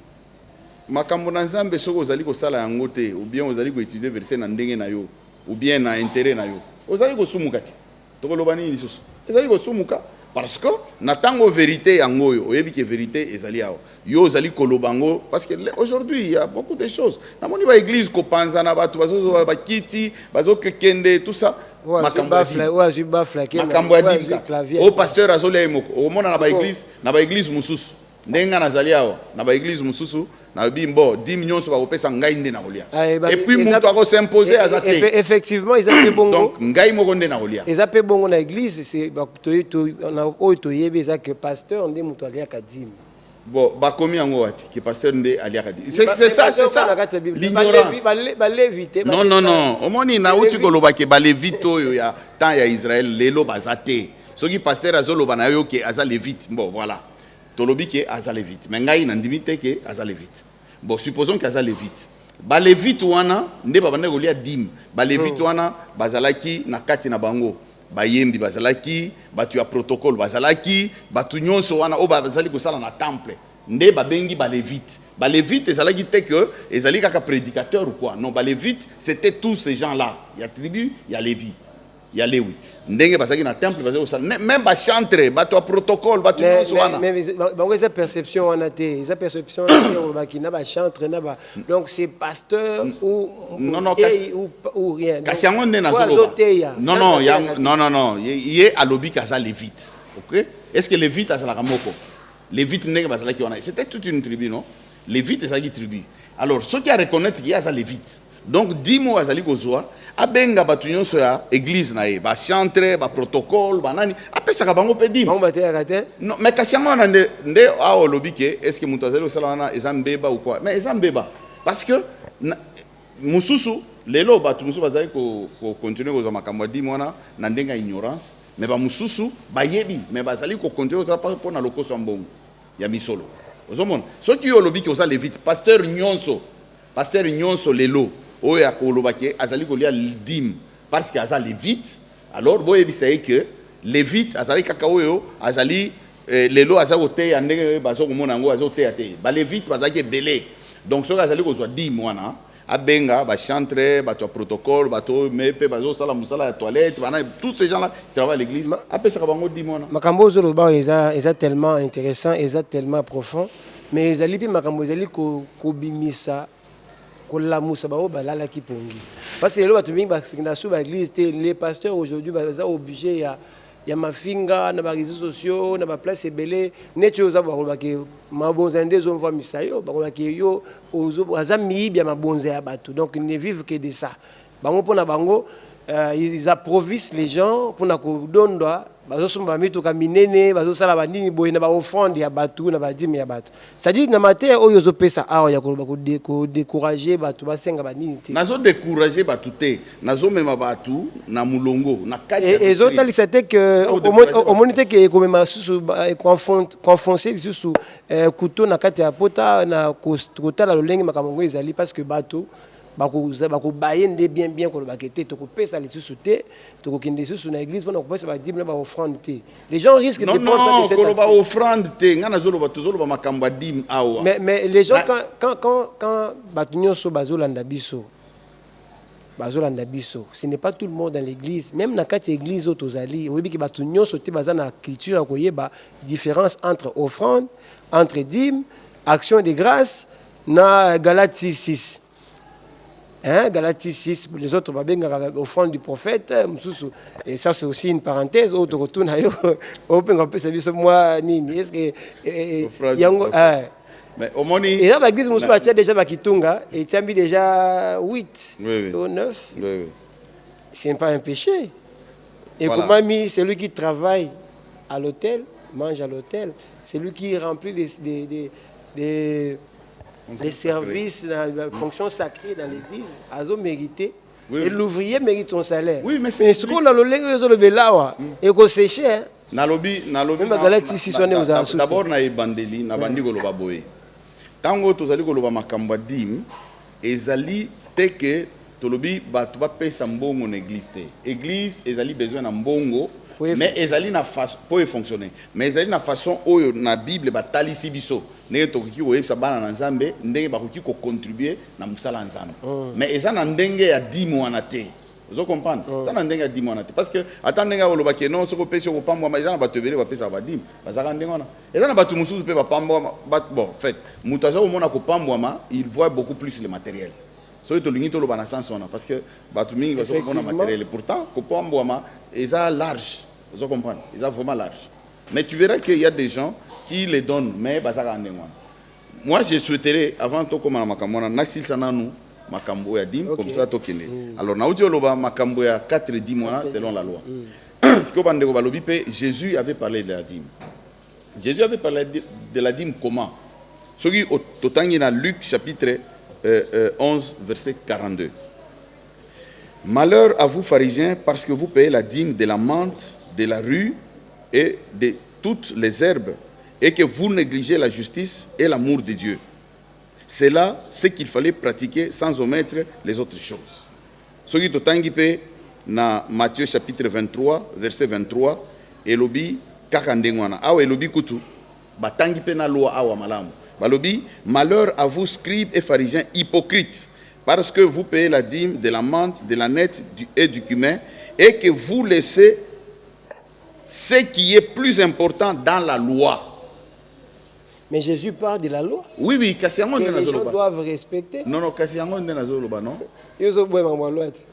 Makambo na Nzambe soko ozali ko sala yango te ou bien ozali ko utiliser verset na ndenge na yo ou bien na intérêt na yo. Ozali ko sumuka ti. To ko lobani ni soso. Ozali ko sumuka parce que na tango vérité yango yo, oyebi ke vérité ezali awo. Yo ozali ko lobango parce que aujourd'hui il y a beaucoup de choses. Na moni ba église ko panza na batu bazo ba kiti, bazo kekende tout ça. Makambo ya dika. O pasteur azoli emoko. O mona na ba église mususu. Ndenga nazali awo, na ba église mususu. Bimbo 10 millions sur la pesa ngai nde na kolia et puis mutu ako s'imposer azate effectivement ils ont bongo donc ngai moko nde na kolia ils appellent bongo na église c'est on a oito yebe ça que pasteur nde mutu alia kadim bon ba komi yango wapi que pasteur nde alia kadim c'est ça l'ignorance ba lévite non omoni na uti koloba ke ba lévite oyo ya temps ya Israël lelo bazate soki pasteur azoloba na yo ke aza lévite bon voilà tolobi ke aza lévite mais ngai nandimi te ke aza lévite. Bon, supposons qu'aza lévite. Ba lévite wana nde ba bande kolia dim. Ba lévite wana bazalaki na kati na bango. Ba yembi bazalaki, batu ya protocole bazalaki, batu nyonso wana o bazali ko sala na temple. Nde ba bengi ba lévite. Ba lévite ezalaki te que ezali kaka prédicateur ou quoi. Non, ba lévite c'était tous ces gens-là. Il y a tribu, il y a Lévi. Il y a Lévi. Ndenge basaki na temple basaki ko sala même ba chantre, batu ya protocole, batu nyonso wana. Mais ba perception wana te, eza perception na baki na ba chantre na ba. Donc c'est pasteur ou ou rien. Kasi yango nde non, yé alobi kaza lévite. OK? Est-ce que lévite azala kamoko? Lévite ndenge bazalaki wana. C'était toute une tribu, non? Lévite ezalaki tribu. Alors, ceux qui a reconnaître qu'il y a ça lévite. Donc 10 mots azali kozwa abenga batu nyonso ya église na ye ba chantre ba protocole ba nani apesaka bango pe dim bango bateya kate non mais kasi yango na nde a olobi ke est-ce que mutu azali osala wana eza mbeba ou quoi mais eza mbeba parce que mususu lelo batu mususu bazali ko continuer kozwa makambo ya dim wana na ndenga ignorance mais ba mususu bayebi mais bazali ko continuer kozwa po na lokoso ya mbongo ya misolo ozomona soki yo olobi ke oza lévite pasteur nyonso lelo oya kolobake azali kolia dim parce que aza lévite alors boye bisaye que lévite azali kaka oyo azali lelo azali koteya ndenge bazo komona ngo azo teya te ba lévite bazali belé donc soki azali kozwa dim wana abenga ba chantre ba to protocole ba to mepe bazo sala musala ya toilette bana tous ces gens là travaillent à l'église apesa ka bango dim wana makambo zo loba eza tellement intéressant eza tellement profond mais ezali bi makambo ezali ko bimisa la moussa ba balala ki pongi parce que les lois tumingi ba sous ba église les pasteurs aujourd'hui ba obligé ya mafinga na ba réseaux sociaux na ba place belé neto oza ba ke mabonza ndezo mva misayo ba ke yo ozo azami bien mabonza ya bato donc ils ne vivent que de ça bango pona bango ils approvisent les gens pona ko dondwa bazo somba mitu ka minene bazo sala bandini boye na ba offrande ya batu na ba dîme ya batu ça dit na maté oyo zo pesa awa ya ko décourager batu basenga bandini te nazo décourager batu te nazo mema batu na mulongo na kati et autres c'était que au monité que comme ma susu confoncer susu couteau na kati ya pota na kota la lolenge makamongo ezali parce que batu bako bayende bien ko bakete to ko pesa les sous-souté to ko kinde sous na église pour pesa ba dîme na ba offrande te les gens risquent de prendre ça de cette non ba offrande te ngana zolo ba tozolo ba makamba dîme awa mais les gens quand batunyo so bazolanda biso ce n'est pas tout le monde dans l'église même na kati église otozali oyebi ki batunyo so te bazana culture ko yeba différence entre offrande entre dîme action de grâce na Galates 6 Hein, Galatie 6, les autres, offrande du prophète, et ça c'est aussi une parenthèse, autre retourne à on peut savoir moi, Nini, est-ce que. Mais au moins, et là, l'église musulmane a déjà Bakitunga, et il a mis déjà 8 ou 9. Oui. Ce n'est pas un péché. Et Voilà. comment c'est lui qui travaille à l'hôtel, mange à l'hôtel, c'est lui qui remplit les services, la fonction sacrée dans l'église, a mérité. Oui. Et l'ouvrier mérite son salaire. Oui, mais c'est ce qu'on a le bélawa, et qu'on séché. Nalobi, D'abord, na ebandeli, na bandi koloba boye. Tango tozali koloba makambo dim, ezali teke tolobi batu ba pesa mbongo na église te. Église ezali besoin na mbongo, mais ezali na façon pour fonctionner. Mais ezali na façon oyo na Bible batalisi biso. Ndenge tokoki koyebisa bana na Nzambe, ndenge bakoki ko contribuer na musala Nzambe. Mais eza na ndenge ya dimo wana te. Vous comprenez? Ça n'a pas dit moi parce que attendez gars le baké non ce qu'on peut sur pambo mais ils ont battu verre va pesa va dim bazaka ndengona ils ont battu mususu pe va pambo bon fait mutaza au mona ko pambo ma il voit beaucoup plus le matériel so to lingi to lo bana sens parce que battu mingi va so ko na matériel pourtant ko pambo ma ils ont large vous comprenez ils ont vraiment large mais tu verras qu'il y a des gens qui les donnent mais bazaka ndengona moi je souhaiterais avant to comme na makamona nasil sana nous makambo ya dim comme ça tokende alors nauti oloba makambo ya 4 10 mois selon la loi ce que bande ko balobi pe Jésus avait parlé de la dîme. Jésus avait parlé de la dîme comment soki totangi na Luc chapitre 11 verset 42. Malheur à vous pharisiens parce que vous payez la dîme de la menthe, de la rue et de toutes les herbes et que vous négligez la justice et l'amour de Dieu. C'est là ce qu'il fallait pratiquer sans omettre les autres choses. Ce qui totangi pe na Matthieu chapitre 23 verset 23 elobi kakandengwana awa elobi kutu batangi pe na loi awa malamu balobi malheur à vous scribes et pharisiens hypocrites parce que vous payez la dîme de la menthe, de la nette et du cumin et que vous laissez ce qui est plus important dans la loi. Mais Jésus parle de la loi. Oui, oui, que les gens doivent respecter. Non, Kasiango n'est pas non.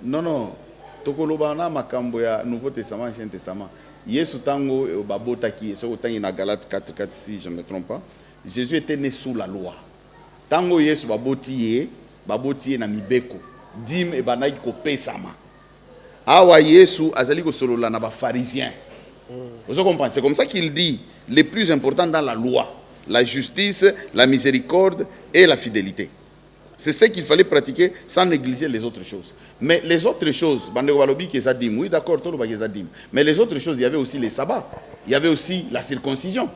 Non, non. Tokoloba na makambo ya Nouveau Testament, Ancien Testament. Yesu tango babotaki, so tangi na Galates 4:4 si je ne me trompe pas. Jésus était né sous la loi. Tango Yesu baboti na mibeko. Dim e banaki ko pesama. Awa Yesu azali ko solola na ba pharisiens. Vous comprenez? C'est comme ça qu'il dit les plus importants dans la loi. La justice, la miséricorde et la fidélité. C'est ce qu'il fallait pratiquer sans négliger les autres choses. Mais les autres choses, oui d'accord, mais les autres choses, il y avait aussi les sabbats, il y avait aussi la circoncision.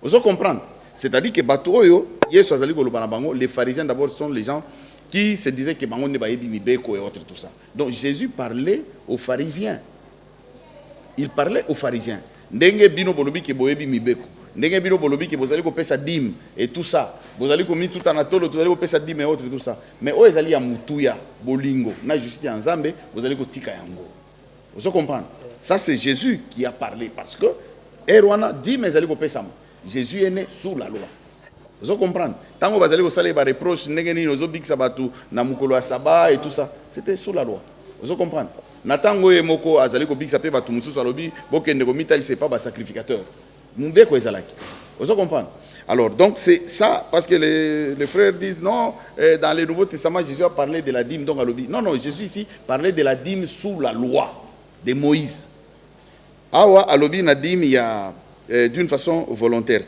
Vous comprenez? C'est-à-dire que les pharisiens d'abord sont les gens qui se disaient que bango ne ba yebi mibeko et autres tout ça. Donc Jésus parlait aux pharisiens. Il parlait aux pharisiens. Ndenge bino bolobi ke boyebi mibeko. Ndenge bino bolobi ke bozali ko pesa dîme et tout ça. Bozali ko mi tout anatolo, bozali ko pesa dîme et autres tout ça. Mais o ezali ya mutuya bolingo na justice ya Nzambe, bozali ko tika yango. Vous comprenez? Ça c'est Jésus qui a parlé parce que erwana dîme ezali ko pesa. Jésus est né sous la loi. Vous comprenez? Tango bazali ko sala ba reproche ndenge ni ozo bikisa batu na mukolo ya saba et tout ça, c'était sous la loi. Vous comprenez? Natango e moko azali ko bikisa pe batu mususu alobi bokende ko mitali c'est pas ba sacrificateur. Mbeko ezalaki. Vous comprenez? Alors donc c'est ça parce que les frères disent non dans le Nouveau Testament Jésus a parlé de la dîme donc alobi. Non non, Jésus ici parlait de la dîme sous la loi de Moïse. Awa alobi na dîme il y a d'une façon volontaire.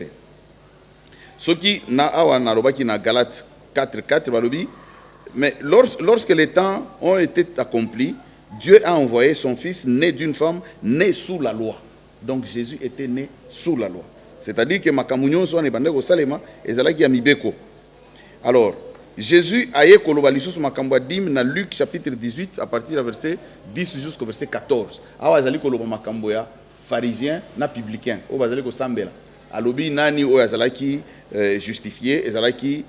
Ce qui na awa na robaki na Galates 4:4 alobi mais lorsque les temps ont été accomplis, Dieu a envoyé son fils né d'une femme né sous la loi. Donc Jésus était né sous la loi. C'est-à-dire que makamunyon so ne bandeko salema ezalaki ya mibeko. Alors, Jésus a yé koloba lisusu makambo dim na Luc chapitre 18 à partir du verset 10 jusqu'au verset 14. Awa azali koloba makambo ya pharisien na publicain. O bazali ko sambela. Alobi nani o azalaki justifié, ezalaki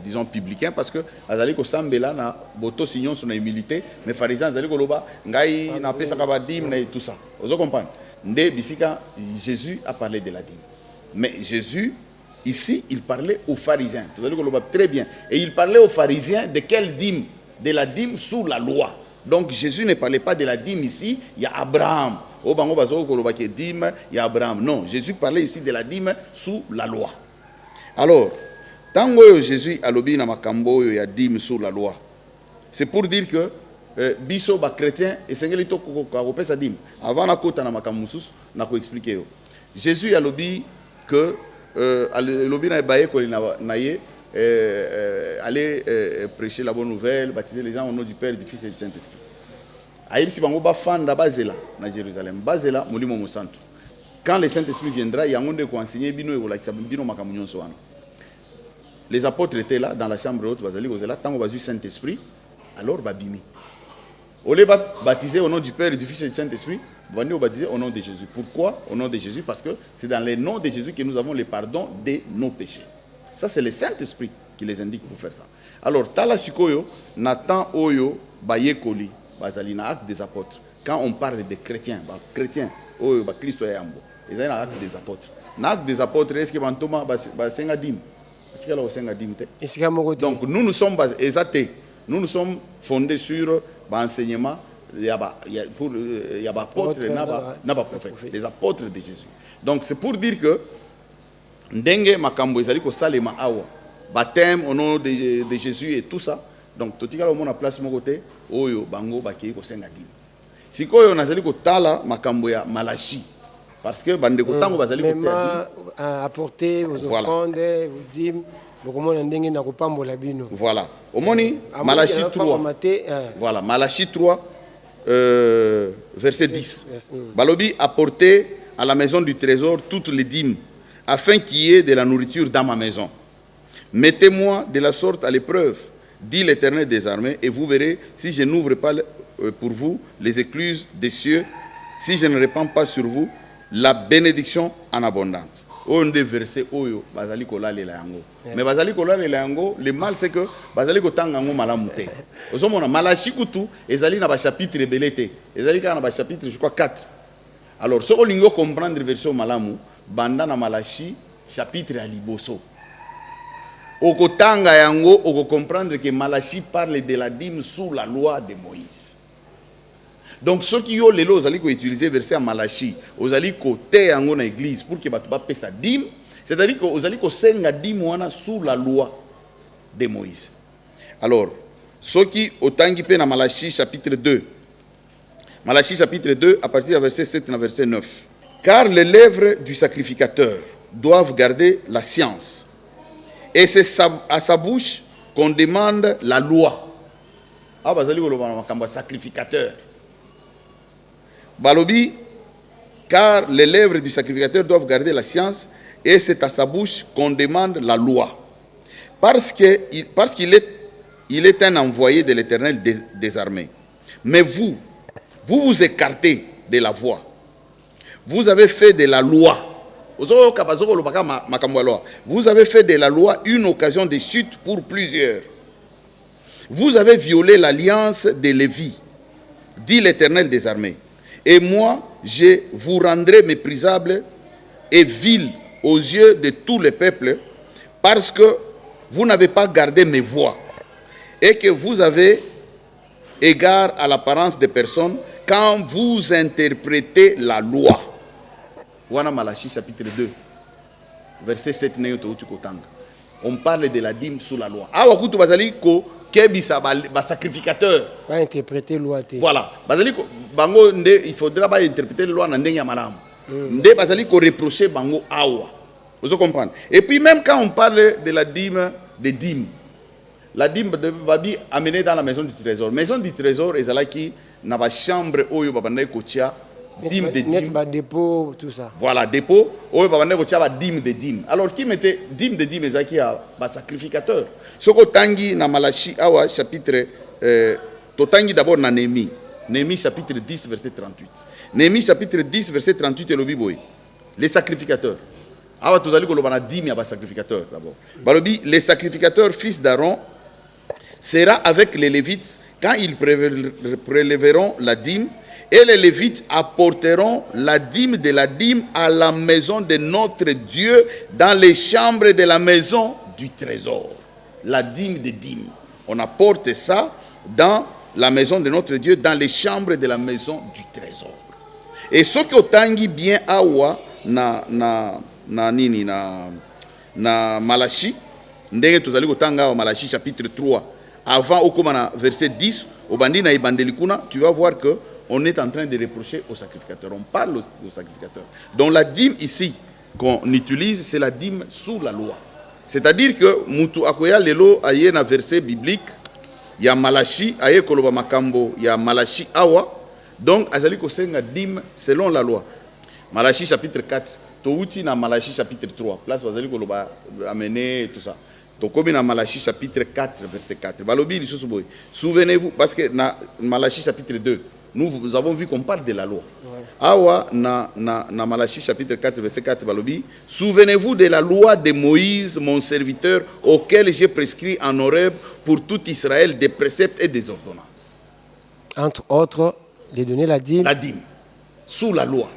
disons publicain parce que azali ko sambela na boto signon son humilité, mais pharisien azali ko loba ngai na pesa ka ba dim na tout ça. Vous comprenez? Nde bisika Jésus a parlé de la dîme. Mais Jésus Ici, il parlait aux pharisiens. Vous allez comprendre très bien. Et il parlait aux pharisiens de quelle dîme? De la dîme sous la loi. Donc Jésus ne parlait pas de la dîme ici, il y a Abraham. Au bango bazo ko lobaki dîme, il y a Abraham. Non, Jésus parlait ici de la dîme sous la loi. Alors, tango Jésus alobi na makambo ya dîme sous la loi. C'est pour dire que biso ba chrétien et sengeli to ko ko sa dîme. Avant na kota na makambo mususu na ko expliquer yo. Jésus alobi que alobi na baye ko na ye aller prêcher la bonne nouvelle, baptiser les gens au nom du Père, du Fils et du Saint-Esprit. Aïbisi bango ba fanda bazela na Jérusalem. Bazela molimo mo santo. Quand le Saint-Esprit viendra, il y a un monde qui enseigner bino et voilà qui s'appelle bino makamunyon soana. Les apôtres étaient là dans la chambre haute, bazali kozela tango bazu Saint-Esprit, alors babimi. Au lieu de baptiser au nom du Père et du Fils et du Saint-Esprit, venez baptiser au nom de Jésus. Pourquoi au nom de Jésus? Parce que c'est dans le nom de Jésus que nous avons le pardon de nos péchés. Ça, c'est le Saint-Esprit qui les indique pour faire ça. Alors, Tala Sikoyo, Nathan Oyo, Bayekoli, Bazali, na acte des apôtres. Quand on parle des chrétiens, Oyo, Christ et Ambo, ils ont l'acte des apôtres. L'acte des apôtres, est-ce que Bantoma, Basengadim? Donc, nous sommes fondés sur l'enseignement. Il y a apôtres et prophètes, les apôtres de Jésus. Donc, c'est pour dire que ndenge makambo ezali ko salema awa baptême au nom de Jésus et tout ça. Donc totika lo mona place moko te oyo bango bakei ko senga dîme. Sikoyo nazali ko tala makambo ya Malachi parce que bande ko tango bazali ko apporter vos offrandes, vos dîmes, bokomona ndenge na ko pambola bino. Voilà. Omoni Malachi 3. Voilà, Malachi 3 verset 10. Balobi apporter à la maison du trésor toutes les dîmes afin qu'il y ait de la nourriture dans ma maison. Mettez-moi de la sorte à l'épreuve, dit l'Éternel des armées, et vous verrez si je n'ouvre pas pour vous les écluses des cieux, si je ne répands pas sur vous la bénédiction en abondance. On des versets oyo bazali kola le yango. Mais bazali kola le yango, le mal c'est que bazali ko tangango malamute. Ozomona Malachi kutu ezali na ba chapitre belete. Ezali ka na ba chapitre je crois 4. Alors ce olingo comprendre version malamu banda na Malachi chapitre à liboso. Okotanga yango oko comprendre que Malachi parle de la dîme sous la loi de Moïse. Donc ceux qui ont les lois, ils ont utilisé verset à Malachi, ils ont côté yango na église pour que batu ba pesa dîme, c'est-à-dire que ils ont senga dîme wana sous la loi de Moïse. Alors ceux qui otangi pe na Malachi chapitre 2. Malachi chapitre 2 à partir du verset 7 à verset 9. Car les lèvres du sacrificateur doivent garder la science. Et c'est à sa bouche qu'on demande la loi. Ah, bazali koloba makamba sacrificateur. Balobi, car les lèvres du sacrificateur doivent garder la science, et c'est à sa bouche qu'on demande la loi. Parce qu'il est un envoyé de l'Éternel des armées. Mais vous vous écartez de la voie. Vous avez fait de la loi. Vous avez fait de la loi une occasion de chute pour plusieurs. Vous avez violé l'alliance de Lévi, dit l'Éternel des armées. Et moi, je vous rendrai méprisable et vil aux yeux de tous les peuples, parce que vous n'avez pas gardé mes voies et que vous avez égard à l'apparence des personnes quand vous interprétez la loi. Wana Malachi chapitre 2, verset 7. On parle de la dîme sous la loi. Awakutu bazali ko kebisa ba sacrificateur. Va interpréter loi. Voilà. Bazali ko bango nde il faudra pas interpréter la loi na ndenge ya malamu. Nde bazali ko reprocher bango awa. Vous comprenez? Et puis même quand on parle de la dîme des dîmes, la dîme va bien amener dans la maison du trésor. Maison du trésor ezalaki na ba chambre oyo babandai kotia dîme de dîme. Dépôt, tout ça. Voilà, dépôt. Oyo babandai kotia ba dîme de dîme. Alors qui mettait dîme de dîme ezalaki ya ba sacrificateur. Soko tangi na Malachi awa chapitre totangi d'abord na Néhémie. Néhémie chapitre 10 verset 38. Néhémie chapitre 10 verset 38 et le biboy. Les sacrificateurs. Awa tozali koloba na dîme ya ba sacrificateur d'abord. Balobi les sacrificateurs fils d'Aaron sera avec les Lévites quand ils prélèveront la dîme et les Lévites apporteront la dîme de la dîme à la maison de notre Dieu dans les chambres de la maison du trésor. La dîme des dîmes. On apporte ça dans la maison de notre Dieu, dans les chambres de la maison du trésor. Et ce qui otangi bien awa na Malachi, ndenge tozali kotanga awa Malachi chapitre 3, avant okoma na verset 10, au bandi na ibandelikuna, tu vas voir que on est en train de reprocher aux sacrificateurs. On parle aux sacrificateurs. Donc la dîme ici qu'on utilise, c'est la dîme sous la loi. C'est-à-dire que mutu akoya lelo aye na verset biblique, il y a Malachi, aye koloba makambo, il y a Malachi awa. Donc azali kosenga dîme selon la loi. Malachi chapitre 4, touti na Malachi chapitre 3. Place azali koloba amener tout ça. Tokomi na Malachi chapitre 4 verset 4. Balobi lisusu boy. Souvenez-vous parce que na Malachi chapitre 2, nous avons vu qu'on parle de la loi. Awa na Malachi chapitre 4 verset 4 balobi, souvenez-vous de la loi de Moïse mon serviteur auquel j'ai prescrit en Horeb pour tout Israël des préceptes et des ordonnances. Entre autres, de donner la dîme. La dîme sous la loi.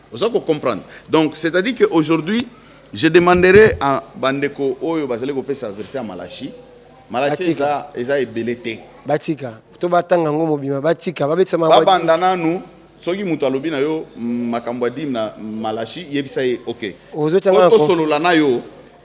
Vous allez comprendre. Donc c'est-à-dire qu'aujourd'hui je demanderai à Bandeko Oyo bazali ko pesa verset à Malachi. Malachi eza ebelete. Batika. To batanga ngomo bima batika babetsa ma babandana nu soki mutu alobi na yo makambo dim na Malachi yebisa ye OK. To solo la na yo,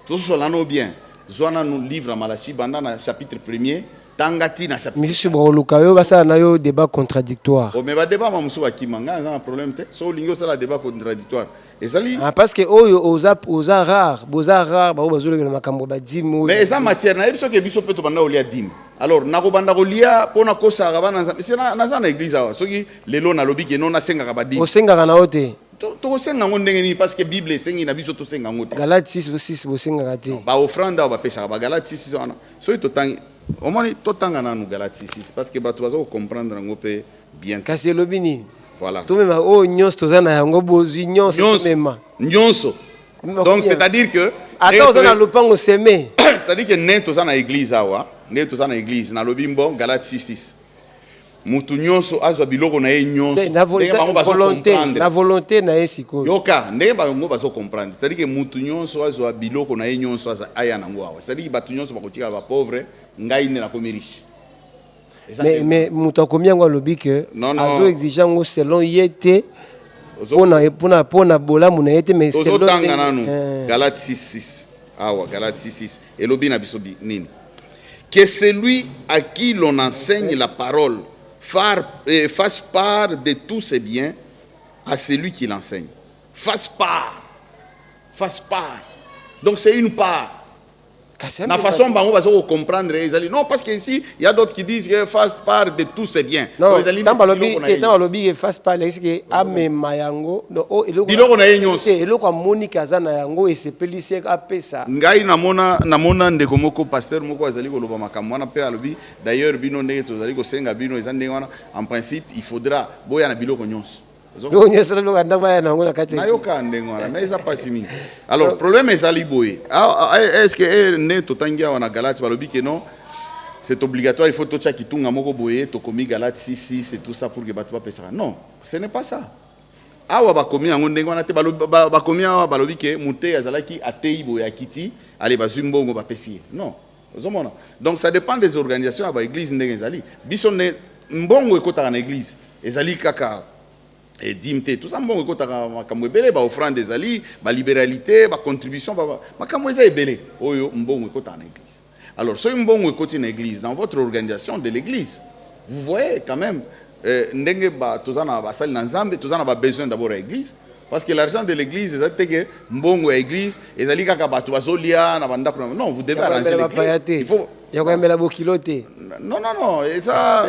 to solo la no bien. Zwana nu livre Malachi bandana chapitre 1er. Tangati na chapitre. Monsieur Brolukayo basa na yo débat contradictoire. Oh mais ba débat mamusu ba kimanga na problème te. So lingo ça la débat contradictoire. Et ça li parce que oyo oza rare, ba bazolo le makambo ba dimo. Mais eza matière na biso ke biso peto banda olia dim. Alors nako banda kolia pona kosa ka bana c'est na église awa. Soki lelo na lobi ke non na senga ka ba dim. O senga na ote. To senga ngondenge ni parce que Bible sengi na biso to senga ngote. Galate 6:6 bo senga te. Ba offrande ba pesa ba Galate 6 wana. So to tangi au moins totanga na Galate 6 parce que bato bazo comprendre ngope bien. Kasi lobini. Voilà. Tout même nyonso tozana yango bozi nyonso même. Nyonso. Donc c'est-à-dire que attends ozana lopango semé. C'est-à-dire que né tozana église awa, né tozana église na lobimbo Galate 6:6. Mutu nyonso azwa biloko na ye nyonso. La volonté na esiko. Yoka ndenge bango bazo comprendre. C'est-à-dire que mutu nyonso azwa biloko na ye nyonso aya nango awa. C'est-à-dire que batu nyonso bakotika ba pauvre ngai ne na komi riche. Mais mutu akomi yango alobi que azo exigeant ngo selon yete pona bola muna yete mais selon tanga nanu Galate 6:6. Awa Galate 6:6 et lobi na biso nini. Que celui à qui l'on enseigne la parole fasse part de tous ses biens à celui qui l'enseigne. Fasse part. Fasse part. Donc c'est une part. La façon dont on va comprendre, non, parce qu'ici, il y a d'autres qui disent que fasse part de tous ses biens. Non, tant que lobby fasse part, c'est que ame mayango, no, biloko na yenyonso. Eloko Monica zana yango et c'est pelissé à pesa. Ngai namona ndeko moko pasteur moko azali ko loba makambo wana pe alobi. D'ailleurs bino ndenge tozali ko senga bino ezande wana en principe il faudra boya na biloko nyonso. Alors, le problème est ça. Est-ce que ne totangia wana Galate balobi que non, c'est obligatoire, il faut tout ça qui tunga moko boye to komi Galate 6:6 et tout ça pour que batu ba pesa. Non, ce n'est pas ça. Awa ba komi ngo ndengo na te ba komi awa balobi que muté azalaki atei boye akiti ale bazumbo ngo ba pesier. Non. Donc ça dépend des organisations aba église ndenge ezali. Biso ne mbongo ekota na église ezali kaka et dimte tout ça mbongo ekotaka makambo ebele ba offrande des ali ba libéralité ba contribution ba makambo eza ebele oyo mbongo ekota na église. Alors so mbongo ekoti na église dans votre organisation de l'église vous voyez quand même ndenge ba tozana ba sali na nzambe tozana ba besoin d'abord à l'église parce que l'argent de l'église ezate que mbongo ya église ezali kaka bato bazolia na bandako non vous devez arranger l'église il faut ya kwembela bokilote non et ça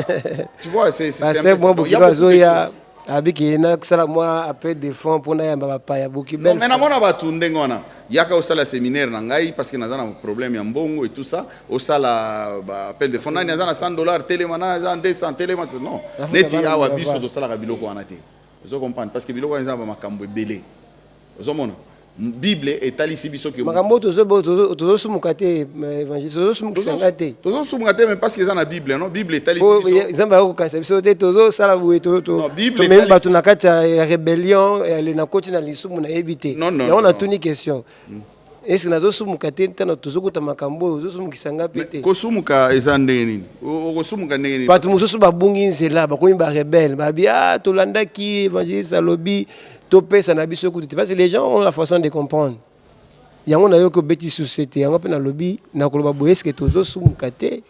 tu vois c'est moi bokilozoya abiki na kusala moi appel de fonds pour na yamba pa ya boki bel mais na mona batu ndenge wana yaka osala séminaire na ngai parce que nazana problème ya mbongo et tout ça osala ba appel de fonds na nazana $100 télémana nazana 200 télémana non neti awa biso to sala ka biloko wana te. Vous comprenez parce que biloko eza ba makambo ebele. Vous mona Bible etalisi biso ke makambo tozo sumukate évangile tozo sumukisangate tozo sumukate mais parce que ça na Bible non Bible etalisi biso zamba ko kanisa biso te tozo sala bué to même batu na kati ya rébellion elle na koti na lisumu na ebité ya on a tuni question est-ce que nazo sumukate tana tozo kuta makambo tozo sumukisanga pete ko sumuka eza ndenge nini ko sumuka ndenge nini batu mususu babungi nzela bakomi ba rebelle babia tolandaki évangile lobby topesa na biso kutu parce que les gens ont la façon de comprendre yango na yo ko beti société yango pe na lobby na koloba boye est-ce que tozo sumuka te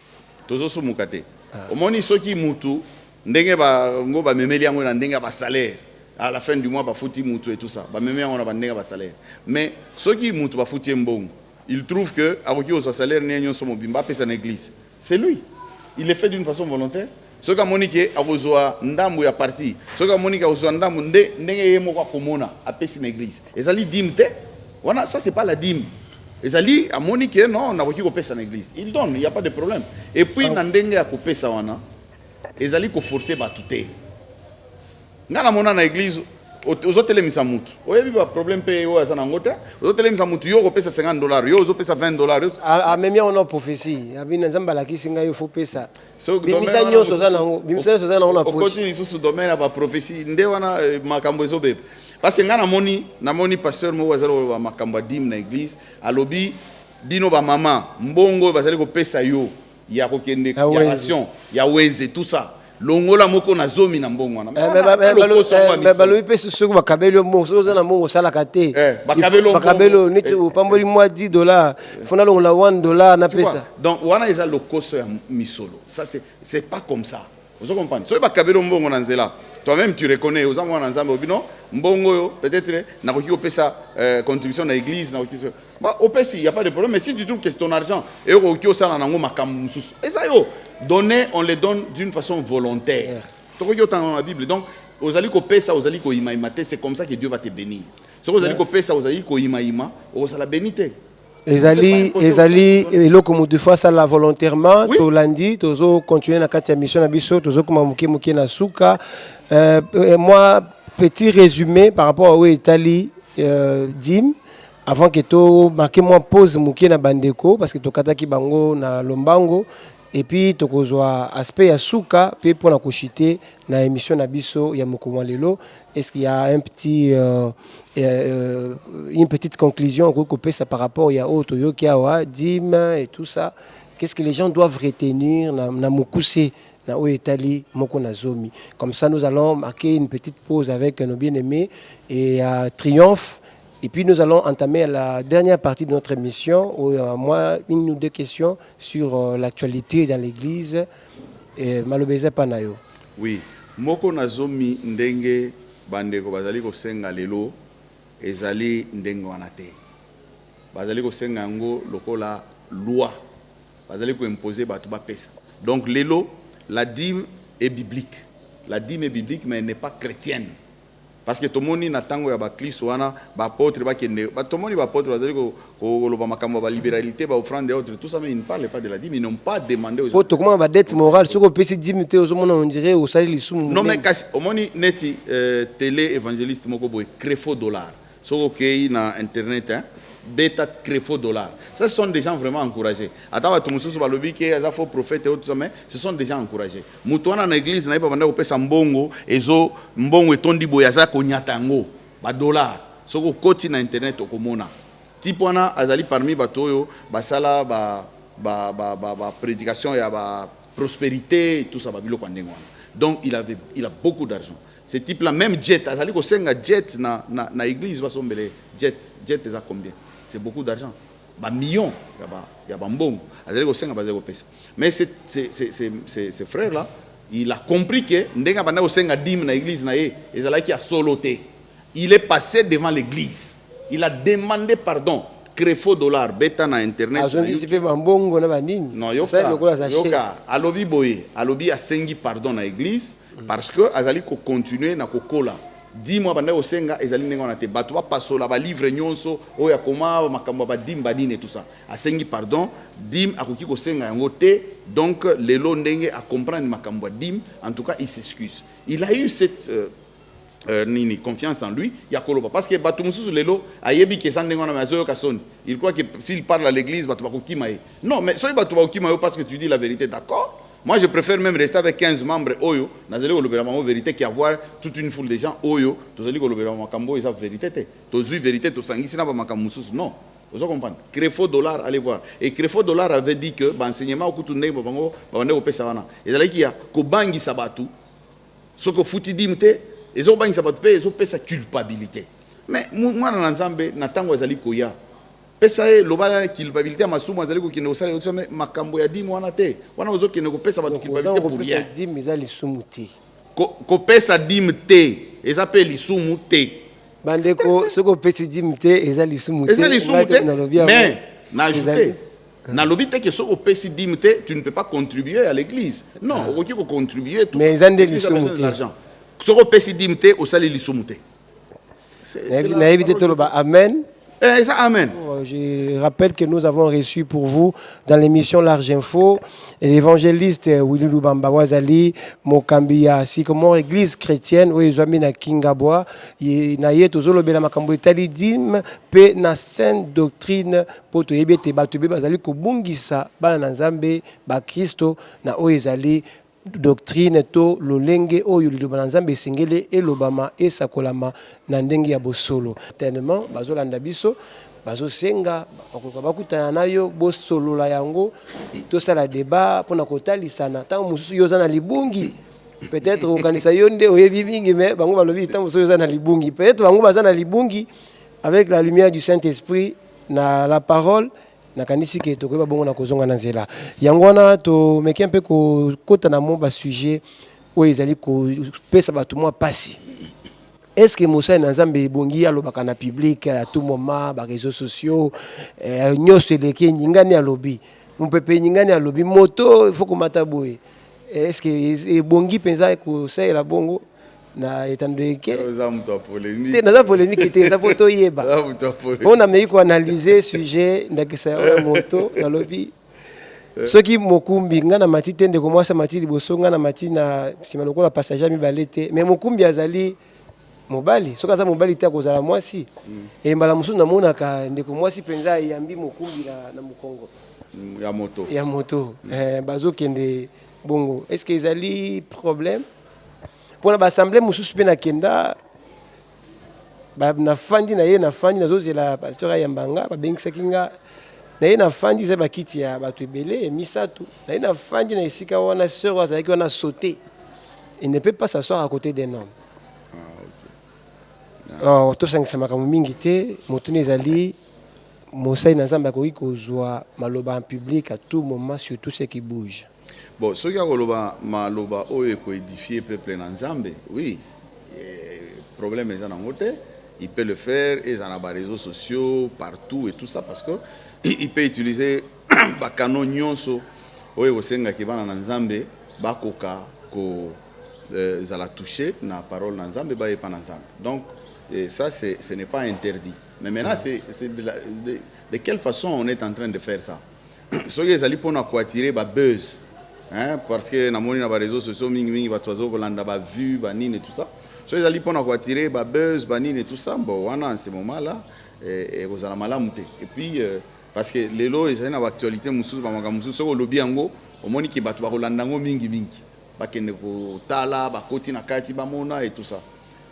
omoni soki mutu ndenge ba ngo ba memeli yango na ndenge ba salaire à la fin du mois ba futi mutu et tout ça ba memeli yango na ba ndenge ba salaire mais soki mutu ba futi mbongo il trouve que akoki o salaire ne nyon so mobimba pesa na église c'est lui il le fait d'une façon volontaire. Ce que Monique a besoin d'ambu ya parti, ce que Monique a besoin d'ambu ndenge yemo komona a pesi na église. Ezali dimte, voilà ça c'est pas la dîme. Ezali a Monique non na ko pesa na église. Il donne, il y a pas de problème. Et puis na ndenge ya ko pesa wana, ezali ko forcer ba tuté. Ngana mona na église ozotelemisa mutu oyebi ba problème pe oyo aza na ngota ozotelemisa mutu yo kopesa $50 yo ozopesa $20 même on a prophétie abina nzamba la kisinga yo faut pesa bimisa nyoso za nango na poche okoti lisusu domaine ba prophétie nde wana makambo ezobe parce que ngana moni pasteur mo wazalo ba makambo dim na église alobi bino ba mama mbongo bazali kopesa yo ya kokende ya ration ya wenze tout ça longola moko na zomi na mbongo wana balobi pe soko bakabelo mo soza na mbongo sala kate bakabelo niti upamboli mwa $10 fona longola $1 na pesa donc wana eza lokoso ya misolo ça c'est pas comme ça vous comprenez so bakabelo mbongo na nzela toi-même tu reconnais aux amwana nzambe obino mbongo yo peut-être na koki opesa contribution na église na koki bah opesi il y a pas de problème mais si tu trouves que c'est ton argent et koki osala nango makambo mususu eza yo donner on les donne d'une façon volontaire to koki otanga na Bible donc ozali ko pesa ozali ko imaimate c'est comme ça que Dieu va te bénir so ozali ko pesa ozali ko imaima ozala bénité ezali eloko mu deux fois ça la volontairement to landi tozo continuer na kati ya mission na biso tozo kuma muke na suka moi petit résumé par rapport à Italie dim avant que to marquer moi pause muke na bandeko parce que to kataki bango na lombango et puis tokozwa aspect ya suka pe pour na kochiter na émission na biso ya Mokomwa lelo est-ce qu'il y a un petit une petite conclusion qu'on peut ça par rapport à auto yokiawa dim et tout ça qu'est-ce que les gens doivent retenir na mokuse na Italie moko na zomi comme ça nous allons marquer une petite pause avec nos bien-aimés et Triomphe et puis nous allons entamer la dernière partie de notre émission où moi une ou deux questions sur l'actualité dans l'église et malobeza panayo. Oui, moko na zomi ndenge bandeko bazali ko senga lelo ezali ndenge wana te. Bazali ko senga ngo lokola loi. Bazali ko imposer batu ba pesa. Donc lelo la dîme est biblique. La dîme est biblique mais elle n'est pas chrétienne. Parce que tout le monde na tango ya ba Kristo wana ba apôtre ba kende ba tout le monde ba apôtre bazali ko loba makambo ba libéralité ba offrande et autres tout ça mais ils ne parlent pas de la dîme ils n'ont pas demandé aux autres comment ba dette morale ce ko pesi dîme te aux mona on dirait au sali lisumu non mais kasi omoni neti télé évangéliste moko boy crefo dollar so okay na internet hein bêta crefo dollar ça ce sont des gens vraiment encouragés attends tout mususu ba lobi ke za faux prophète et autres ça mais ce sont des gens encouragés mutu wana na église na ipa banda ko pesa mbongo ezo mbongo etondi boya za ko nyata ngo ba dollar soko koti na internet okomona type wana azali parmi bato oyo basala ba prédication ya ba prospérité tout ça ba biloko ndengo wana donc il a beaucoup d'argent ce type là même jet azali ko senga jet na église basombele jet eza combien c'est beaucoup d'argent ba millions ya ba mbongo azali ko senga bazali ko pesa mais ces frères là il a compris que ndenga banda ko senga dîme na église na ye ezalaki a soloté il est passé devant l'église il a demandé pardon crefo dollar beta na internet non yoka alobi boye alobi asengi pardon na église parce que azali ko continuer na kokola 10 mois banda osenga ezali ndenge wana te bato ba pasola ba livre nyonso oya koma makambo ba dimba dine tout ça asengi pardon dim akoki ko senga yango te donc lelo ndenge a comprendre makambo dim en tout cas il s'excuse il a eu nini confiance en lui ya koloba parce que bato mususu lelo ayebi ke sandengo na mazo kasoni il croit que s'il parle à l'église bato bakokima ye non mais soy bato bakokima yo parce que tu dis la vérité d'accord moi je préfère même rester avec 15 membres oyo nazali kolobela bango vérité qu'avoir toute une foule de gens oyo tozali kolobela makambo eza vérité te tozui vérité tosangisi na ba makambo mususu non vous comprenez Crefo Dollar allez voir et Crefo Dollar avait dit que enseignement okutu ndenge bango bande opesa wana ezalaki ya kobangisa bato soko futi dimte ezo bangisa bato pe ezo pesa culpabilité mais mwana na nzambe na tango azali koya pesa e lobala culpabilité masumu azali ko kinde osala yotsame makambo ya dimu wana te wana ozo kinde ko pesa bato culpabilité pour rien dimu ezali sumu te ko pesa dimu te eza pe lisumu te bandeko soko pesa dimu te ezali sumu te mais na ajouté na lobi te que soko pesa dimu te tu ne peux pas contribuer à l'église non okoki ko contribuer tout mais ezande lisumu te soko pesa dimu te osali lisumu te na éviter tout le bas amen. Amen. Je rappelle que nous avons reçu pour vous dans l'émission Large Info l'évangéliste Willy Lubamba Wazali Mokambia ainsi que mon église chrétienne où ils ont mis na Kingabwa na yetozolo bela makambo etali dim pe na sainte doctrine poto yebete batube bazali ko bungisa bana nzambe ba Kristo na o ezali doctrine to lolenge oyo liloba nzambe singele elobama esakolama na ndenge ya bosolo tellement bazolanda biso bazosenga bakutana nayo bosolola yango tosala débat pona kotalisana tango mususu yoza na libungi peut-être okanisa yonde oyebi mingi mais bango balobi tango mususu yoza na libungi peut-être bango baza na libungi avec la lumière du Saint-Esprit na la parole na kanisi ke tokoyeba bongo na kozonga na nzela yango wana to meki un peu ko kota na mo ba sujet o ezali ko pesa bato mwa pasi est-ce que Moussa na Nzambe bongi alobaka na public à tout moment ba réseaux sociaux nyose leke nyingani alobi mpepe nyingani alobi moto il faut ko mata boye est-ce que bongi penza ko ça la bongo na etandeke naza polémique te za poto yeba on a meyi ko analyser sujet ndakisa ya moto na lobi soki mokumbi ngana mati tende ko mwasa mati liboso ngana mati na sima lokola passager mi balete mais mokumbi azali mobali soka za mobali te akozala mwasi e mbala musu na mona ka ndeko mwasi penza yambi mokumbi na mukongo ya moto bazo kende bongo est-ce que ezali problème pour l'assemblée mususu pe na kenda na fandi na ye na fandi nazozela pasteur Yambanga babengisa kinga na ye na fandi za bakiti ya bato ebele misatu na ye na fandi na esika wana sœur azalaki wana sauter il ne peut pas s'asseoir à côté d'un homme oh tosangisa makambo mingi te moto ezali mosai na Nzambe akoki kozwa maloba en public à tout moment surtout ce qui bouge. Bon, ce qui a maloba oyo ko édifier peuple na Nzambe, oui, problème est en côté, il peut le faire et dans les réseaux sociaux partout et tout ça parce que il peut utiliser ba canon nyonso oyo osenga ki bana na Nzambe ba koka ko za toucher na parole na Nzambe ba epa na Nzambe. Donc ça ce n'est pas interdit. Mais maintenant c'est de quelle façon on est en train de faire ça? Ce qui est allé pour attirer ba buzz. Hein, parce que dans les réseaux sociaux, mingi bato bazolanda ba vue, ba nini et tout ça. So ils allaient pour attirer ba buzz, ba nini et tout ça. Bon, wana en ce moment-là, et vous allez malamu te. Et puis parce que les lots ils ont une actualité mususu ba manga mususu so lobby yango, au moni ki bato ba kolanda ngo mingi. Ba kende ko tala, ba koti na kati ba mona et tout ça.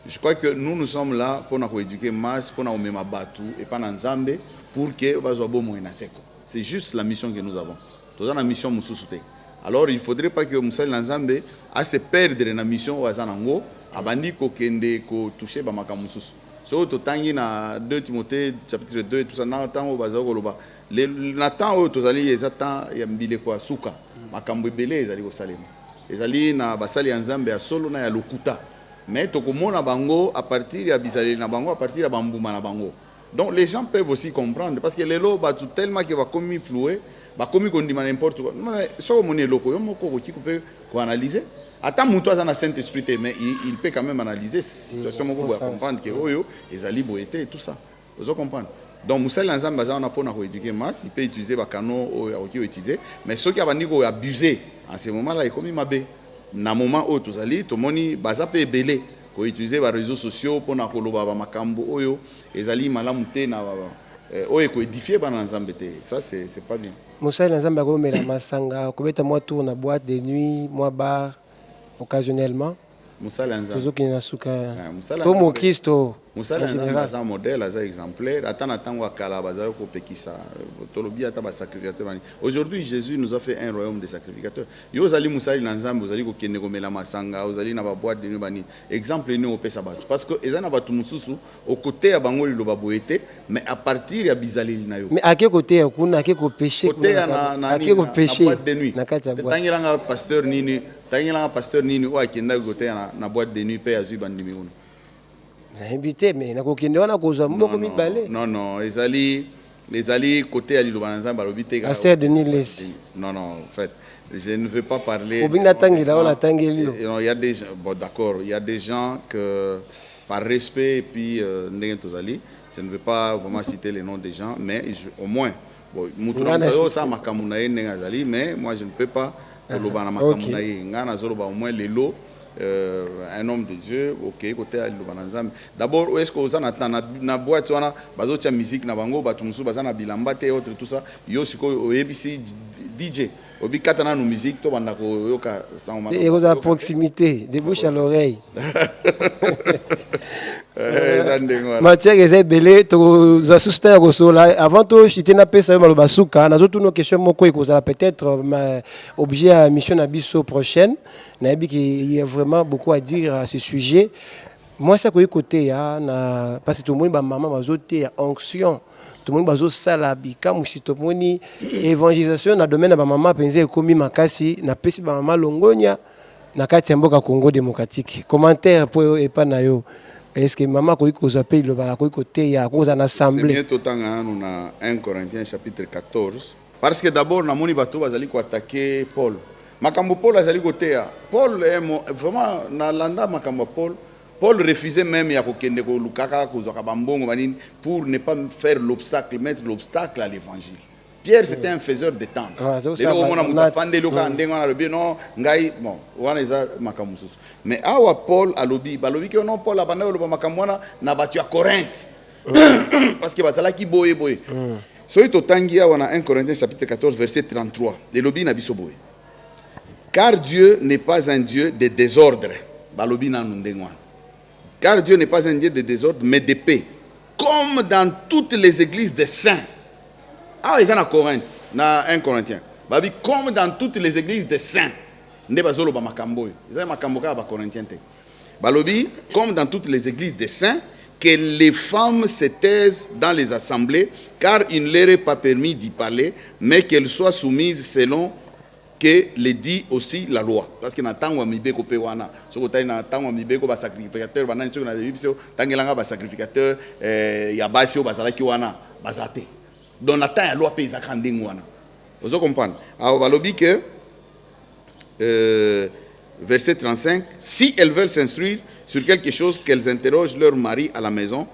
Je crois que nous sommes là pour éduquer masse, pour omema batu et pas na Nzambe pour que bazo bo mo na seko. C'est juste la mission que nous avons. Toza na mission mususu te. Alors il ne faudrait pas que Moussa Nzambe a se perdre dans la mission wazanango abandi ko kende ko toucher ba makamususu. So to tangi na 2 Timothée chapitre 2 tout ça na tango bazako loba. Le temps où tozali ezata ya mbile kwa suka makambo ebele ezali ko salema. Ezali na basali ya Nzambe ya solo na ya lokuta. Mais to komona bango à partir ya bizali na bango à partir ya bambuma na bango. Donc les gens peuvent aussi comprendre parce que les lots ba tout tellement que va commis floué comme on dit n'importe quoi. Mais ça au monnaie loco, yo moko qui peut analyser. Attends muto za na Saint-Esprit mais il peut quand même analyser situation moko pour comprendre que oyo ezali boété et tout ça. Vous comprenez? Donc Moussa Nzambe baza on a pour éduquer masse, il peut utiliser ba canon oyo utiliser, mais ceux qui abandi ko abuser en ce moment là il comme mabé. Na moment où tozali tomoni baza pe belé utiliser les réseaux sociaux pour na koloba ba makambo oyo ezali malamu te na oyo ko édifier ba nzambe te. Ça c'est pas bien. Moussa nzambe ko mela masanga ko beta moi tour na boîte de nuit, moi bar occasionnellement. Moussa nzambe. Tozo ki na suka. To mo Kristo. Moussa nzambe un modèle asa exemplaire. Atana tango akala bazalo ko pekisa. Tolobi ata ba sacrificateur bani. Aujourd'hui Jésus nous a fait un royaume de sacrificateurs. Yo zali Moussa nzambe ozali ko kende ko mela masanga, ozali na ba boîte de nuit bani. Exemple ni opesa batu parce que ezana batu mususu au côté ya bango liloba boete mais à partir ya bizaleli na yo. Mais à quel côté ya kuna ke ko péché à quel péché na kati ya boîte. Tangela pasteur nini tangela pasteur nini o akenda côté na boîte de nuit pe ya zui bandimi uno. Invité mais na kokende wana kozwa mboko mibale. Non, ezali côté à liloba nzamba lobite ka. Pasteur Denis Les. Non, en fait, je ne veux pas parler. Obina tangila on tangeli. Il y a des gens, bon d'accord, il y a des gens que par respect et puis ndenge tozali, je ne veux pas vraiment citer les noms des gens mais au moins bon mutunayo ça makamuna ndenge azali mais moi je ne peux pas koloba na makamuna ngana zoloba au moins les lots. Un homme de Dieu, ok, côté à l'Ubananzam. D'abord, est-ce que vous avez na boîte, on a bazotia musique na bango, batumusu, bazana bilamba et autres tout ça. Yo siko au ABC DJ. Obi katana no musique, to bandako yoka sans. Et vous à proximité, des bouches à l'oreille. Matière est belé, tu as soutenu au sol. Avant tout, je t'ai appelé ça le basuka. Nous avons une question moko et vous allez peut-être objet à mission abisso prochaine. Il y a vraiment beaucoup à dire à ce sujet. Moi, ça que côté parce que tout le monde maman bazoté onction. Tout le monde bazo salabi comme si tout le monde évangélisation na domaine ba maman penser komi makasi na pesi ba maman longonya na kati mboka Congo démocratique. Commentaire pour et pas na yo. Est-ce que maman ko appelle le ba ko côté ya ko en assemblée. C'est bien tout temps on a 1 Corinthiens chapitre 14 parce que d'abord na moni bato bazali ko attaquer Paul. Makambo Paul azali côté ya. Paul est vraiment na landa makambo Paul refusait même ya kokende ko lukaka ko zoka bambongo manini pour ne pas faire l'obstacle, mettre l'obstacle à l'évangile. Pierre c'était un faiseur de temps. Mais awa Paul alobi balobi que non Paul abanda lo makamwana na batu ya Corinthe. Parce que basala ki boye. So ito tangi awa na 1 Corinthiens chapitre 14 verset 33. De lobi na biso boye. Car Dieu n'est pas un Dieu de désordre. Balobi na ndengwa. Car Dieu n'est pas un Dieu de désordre, mais de paix. Comme dans toutes les églises des saints. Ah, ils sont à Corinthe, dans 1 Corinthiens. Babi, comme dans toutes les églises des saints. Ne pas solo ba makambo. Ils sont makambo ka ba Corinthiens te. Balobi, comme dans toutes les églises des saints, que les femmes se taisent dans les assemblées, car il ne leur est pas permis d'y parler, mais qu'elles soient soumises selon que le dit aussi la loi. Parce que na tango mibeko pe wana soko tali na tango mibeko ba sacrificateur banani soko na biso tangelanga ba sacrificateur ya basio bazalaki wana bazate. Donc na tan ya loi pe ezaka ndingo wana. Vous comprenez? Alors balobi que verset 35, si elles veulent s'instruire sur quelque chose, qu'elles interrogent leur mari à la maison,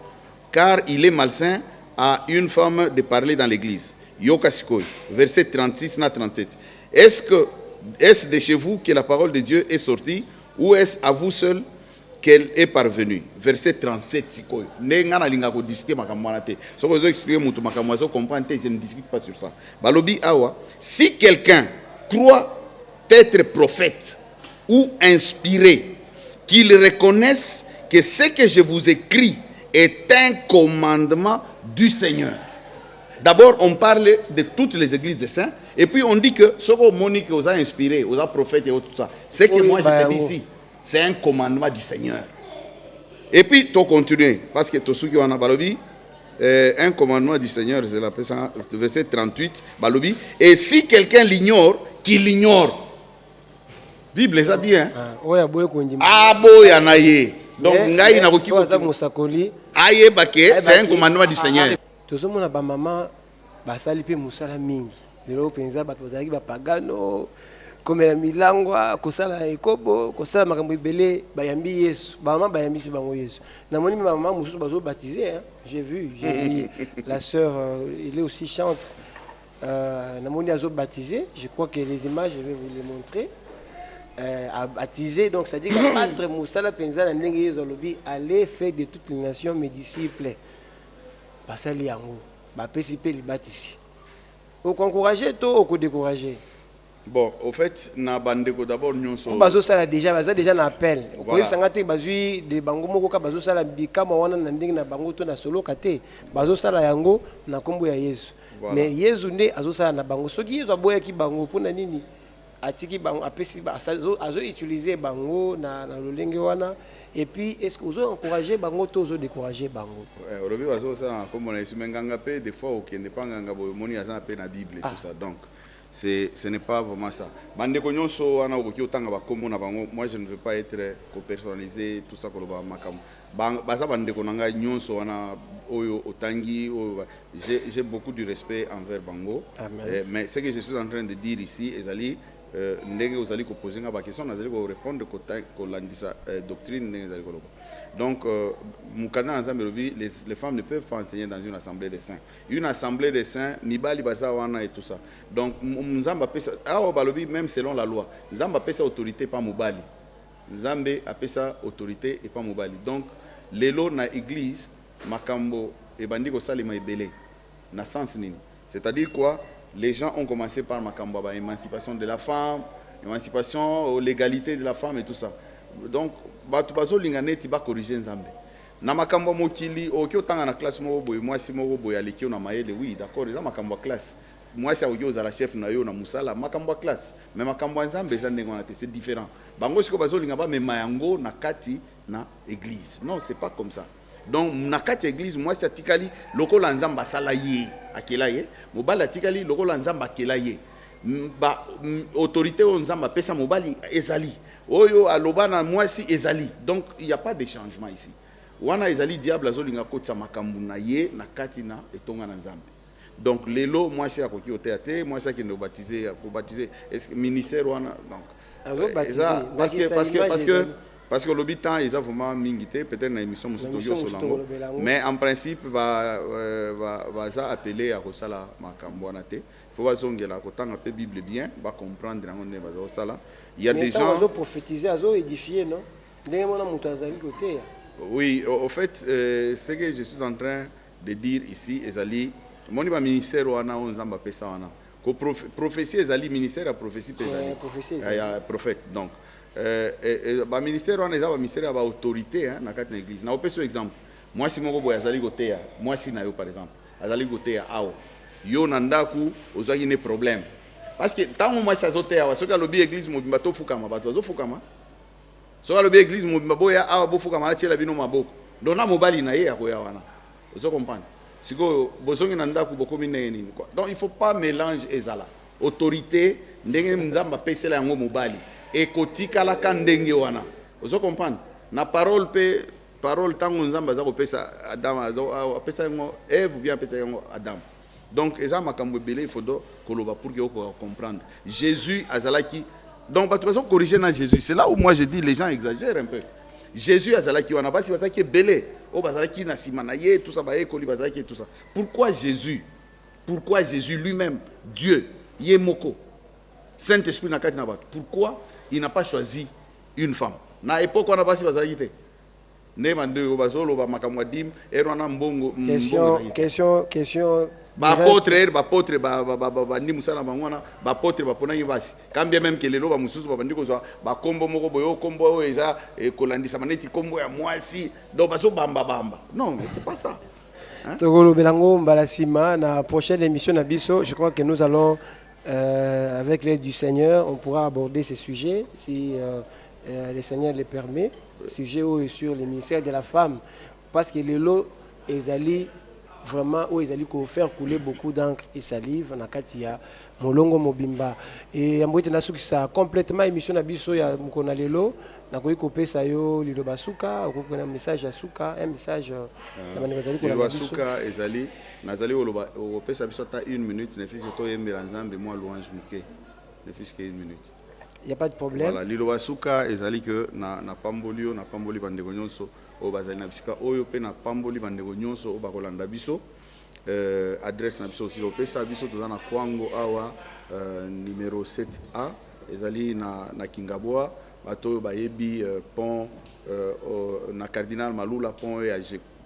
car il est malsain à une femme de parler dans l'église. Yoka sikoi. Verset 36 na 37. Est-ce de chez vous que la parole de Dieu est sortie ou est-ce à vous seul qu'elle est parvenue? Verset 37. Je ne discute pas sur ça. Balobi awa, si quelqu'un croit être prophète ou inspiré, qu'il reconnaisse que ce que je vous écris est un commandement du Seigneur. D'abord, on parle de toutes les églises des saints. Et puis on dit que ce que Monique vous a inspiré, vous a prophète et tout ça, c'est que moi je te dis ici, c'est un commandement du Seigneur. Et puis tu continues, parce que tout ce qui en a balobi, un commandement du Seigneur, c'est la verset 38, balobi. Et si quelqu'un l'ignore, qu'il l'ignore. Bible ça bien. Ah boya naye. Donc ngai na koki aye baké, c'est un commandement du Seigneur. Tout ce monde a ba maman basali pe musala mingi. Lelo penza bato bazaki ba pagano komela milangwa kosala ekobo kosala makambo ibele bayambi Yesu ba maman bayambi si bango Yesu na moni maman mususu bazo baptisé hein. J'ai vu la sœur il est aussi chantre na moni azo baptisé. Je crois que les images je vais vous les montrer. baptisé, donc ça dit que battre Moussala Penza allait faire de toutes les nations mes disciples. Basali yango, bapesipe li batisi. Au encourager toi ou décourager? Bon, au fait, na bandeko d'abord nous sommes. Bazo sala déjà, baza déjà na appel. Ko sangate bazui de bango moko ka bazo sala bikama wana na ndenge na bango to na solo kate. Bazo sala yango na kombo ya Yesu. Mais Yesu nde azo sala na bango. Soki Yesu aboya ki bango pona nini? Atiki bango apesi azo utiliser bango na lolenge wana. Et puis est-ce que vous encourager bango to zo décourager bango? Olobi bazo sala kombo na Yesu menganga pe des fois okende pa nganga boy moni aza pe na Bible et tout ça. Donc ce n'est pas vraiment ça. Bandeko nyonso wana okoki otanga bakombo na bango. Moi je ne veux pas être co-personnalisé tout ça koloba makamu. Baza bandeko nanga nyonso wana oyo otangi oyo j'ai beaucoup de respect envers bango. Mais ce que je suis en train de dire ici ezali ndenge ozali ko poser nga ba question nazali ko répondre ko landisa doctrine ndenge ezali koloba. Donc, les femmes ne peuvent pas enseigner dans une assemblée des saints. Une assemblée des saints, Nibali Bazawana et tout ça. Donc, même selon la loi, Nzamba appelle ça autorité, pas Moubali. Nzambe appelle ça autorité et pas Moubali. Donc, les lois dans l'église, Makambo et Bandiko Salima et Belé, na sens nini. C'est-à-dire quoi? Les gens ont commencé par Makambo, émancipation de la femme, émancipation, l'égalité de la femme et tout ça. Donc, batu bazo lingane ti ba corriger Nzambe. Na makambo mokili oki otanga na classe moko boy moi si moko boy aleki na mayele oui d'accord eza makambo classe. Moi si oki ozala chef na yo na musala makambo classe. Mais makambo Nzambe eza ndenge wana te c'est différent. Bango siko bazo linga ba mema yango na kati na église. Non, c'est pas comme ça. Donc na kati église moi si atikali lokola Nzamba asala ye akela ye, mobala atikali lokola Nzamba akela ye. Ba autorité o Nzamba pesa mobali ezali. Oyo alobana moi si ezali. Donc il n'y a pas de changement ici. Wana ezali diable azolinga kotsa makambu na ye na kati na etonga na Nzambe. Donc lelo moi si akoki oteate, moi ça qui nous baptiser pour baptiser est-ce que ministère wana donc parce que l'habitant ils ont vraiment mingité peut-être na émission musuto solango. Mais en principe va ça appeler à kosala makambu wana te. Il faut bazongela kotanga pe Bible bien, va comprendre ngone bazo sala. Il y a des gens azo prophétiser, azo édifier non? Ndenge mona mutu azali côté. Oui, au fait ce que je suis en train de dire ici ezali moni ba ministère wana on Nzamba pesa wana. Ko prophétie ezali ministère à prophétie ezali. Prophétie ezali. Ya prophète donc ba ministère wana ezaba ministère ba autorité hein na kati na église. Na opeso exemple. Moi si moko boya azali côté, moi si na yo par exemple, azali côté awo. Yo nandaku ozaki ne problème parce que tant moi ça zote awa soka lobi église mobimba to fukama bato zo fukama soka lobi église mobimba boya awa bo fukama la tiela bino maboko dona mobali na ye akoya wana ozo comprendre siko bozongi nandaku bokomi nini quoi. Donc il faut pas mélanger ezala autorité ndenge Nzamba pesela yango mobali et kotikala ka ndenge wana ozo comprendre na parole pe parole tango Nzamba za ko pesa Adam azo pesa yango Ève bien pesa yango Adam. Donc, il faut pour comprendre. Jésus azalaki. Donc, tu vas corriger dans Jésus. C'est là où moi je dis les gens exagèrent un peu. Jésus azalaki, on a pas si bazaki belé. Oh, bazalaki na simanaye, tout ça, koli bazalaki tout ça. Pourquoi Jésus lui-même, Dieu, Yemoko, Saint-Esprit na kati na bato. Pourquoi il n'a pas choisi une femme? Na époque on a pas si bazalaki. Question. Apôtre, ni musala bangwana, apôtre bapona yibasi. Quand bien même que les loba mususu babandi kozwa, ba kombo moko boyo kombo eza kolandisa maneti kombo ya mwasi, donc baso bamba. Non, mais c'est pas ça. Togolo belango mbalasima na prochaine émission na biso, je crois que nous allons avec l'aide du Seigneur, on pourra aborder ces sujets si le Seigneur le permet. Sujet sur le ministère de la femme parce que les lots ezali vraiment où ezali ko faire couler beaucoup d'encre et salive na katia molongo mobimba et amboite na suki ça complètement émission na biso ya mukona lelo na ko pesa yo lilo basuka ko na message ya suka un message na bana bazali ko la basuka ezali nazali o pesa biso ta 1 minute ne fiche to yembela Nzambe moi louange muke ne fiche que 1 minute. Il n'y a pas de problème. Voilà, lilo suka ezali que na pamboli bandeko nyonso o bazali na bisika oyo pe na pamboli bandeko nyonso o bakolanda biso adresse na biso aussi o pesa biso to na Kwango awa numéro 7A ezali na Kingaboa bato bayebi pont na Cardinal Malula pont ya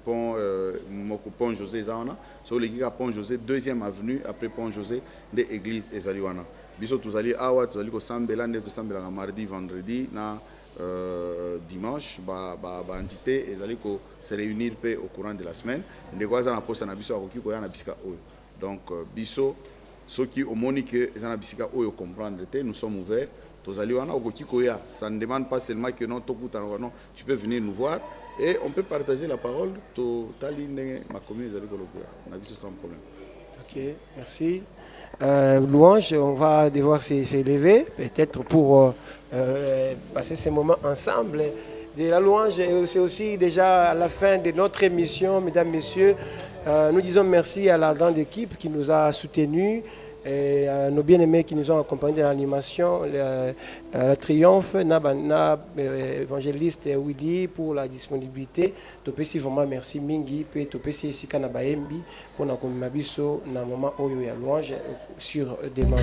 pont moko pont José Zawana so le kika pont José deuxième avenue après pont José de église ezali wana biso tozali awa tozali ko sambela nde to sambela mardi vendredi na dimanche ba entité ezali ko se réunir pe au courant de la semaine ndeko za na posta na biso akoki ko ya na bisika oyo donc biso soki omoni que ezana bisika oyo comprendre te nous sommes ouverts tozali wana okoki ko ya ça ne demande pas seulement que non tokuta non tu peux venir nous voir et on peut partager la parole to tali ndenge ma commune ezali ko lokola na biso sans problème. OK, merci. Louange, on va devoir s'élever peut-être pour passer ces moments ensemble. De la louange, c'est aussi déjà à la fin de notre émission, mesdames, messieurs. Nous disons merci à la grande équipe qui nous a soutenus et à nos bien-aimés qui nous ont accompagnés dans l'animation, la Triomphe, évangéliste Willy pour la disponibilité. Topesi vraiment merci mingi pe topesi esika na baembi pour na komima biso na moment oyo ya louange sur demande.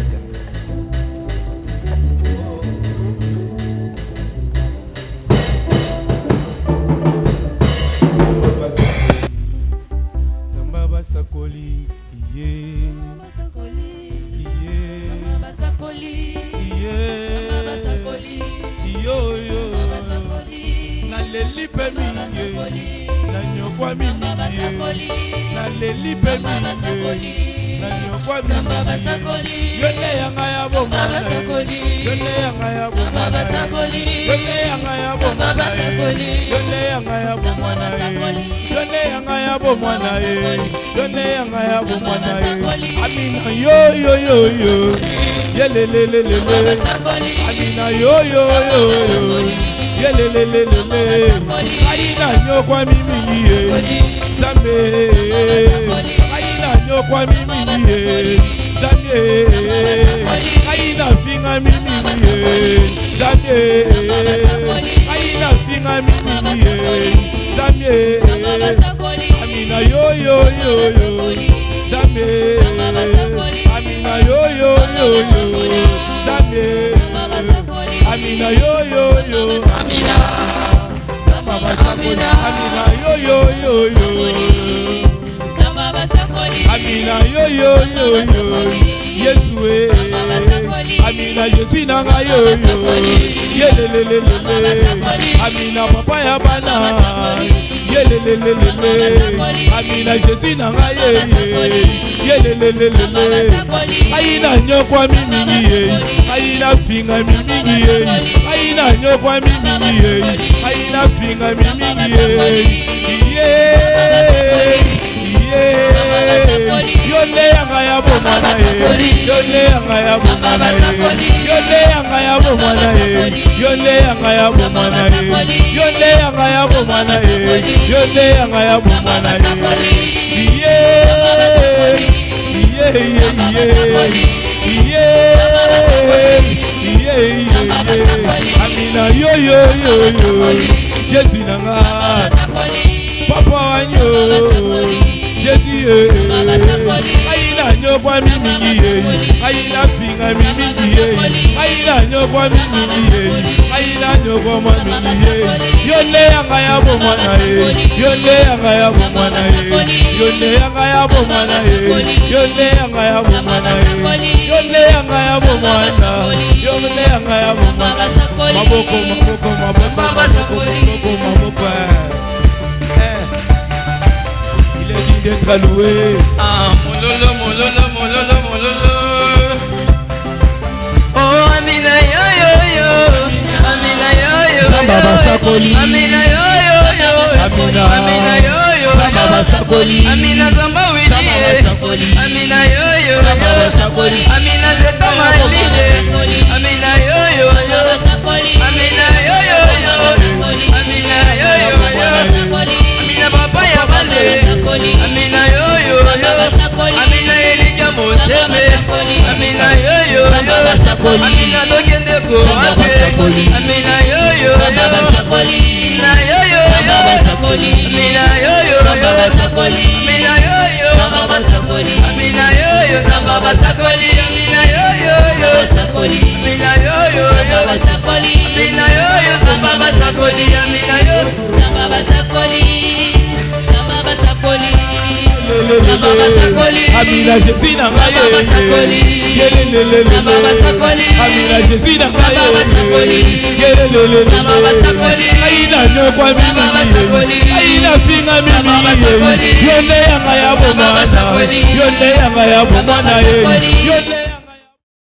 Basakoli, Amina yo yo yo yo yelelelele Amina yo yo yo yo yelelelele Aina nyo kwa mimi ye Zambe Aina nyo kwa mimi ye Zambe Aina finga mimi ye Zambe Aina finga mimi ye Zambe Amina yo yo yo yo Zambe Amina yo yo yo yo Zambe Amina yo yo yo Amina Amina yo yo yo yo Amina yo yo yo yo Yesue Amina je suis nanga yo yo yelelelele Amina papa ya bana yelelelele Amina je suis nanga ye yelelelele Aina nyokwa mimi ye Aina finga mimi ye Aina nyokwa mimi ye Aina finga mimi ye Yole yanga ya bomana ye Yole yanga ya bomana ye Yole yanga ya bomana ye Yole yanga ya bomana ye Yole yanga ya bomana ye Yole yanga ya bomana ye Amina yo yo yo yo Jésus nanga Papa wanyo Jésus Aina nyokwa mimi ye Aina finga mimi ye Aina nyokwa mimi ye Aina nyokwa mimi ye Yole yanga ya bomana ye Yole yanga ya bomana ye Yole yanga ya bomana ye Yole yanga ya bomana ye Yole yanga ya bomana Yole yanga ya bomana Maboko maboko maboko maboko maboko d'être alloué. Ah, mololo, mololo, mololo, mololo. Oh, Amina yo yo yo. Amina yo yo. Samba basakoli. Amina yo yo yo. Amina yo yo. Samba basakoli. Amina zamba wili. Amina yo yo. Samba basakoli. Amina zeta malide. Amina yo yo yo. Amina yo yo yo. Amina yo yo yo. Amina papa ya bande. Amina yo yo yo. Amina elija moteme. Amina yo yo yo. Amina dogende ko ape. Amina yo yo yo. Amina yo yo yo. Amina yo yo yo. Amina yo yo. Amina yo yo. Amina yo yo yo. Amina yo yo yo. Amina yo yo basakoli amina yo nzamba basakoli nzamba basakoli nzamba basakoli amina Jésus na ngai nzamba basakoli nzamba basakoli amina Jésus na ngai nzamba basakoli nzamba basakoli aina no kwa nzamba basakoli aina finga mimi yonde yanga ya bomana yonde yanga ya bomana yonde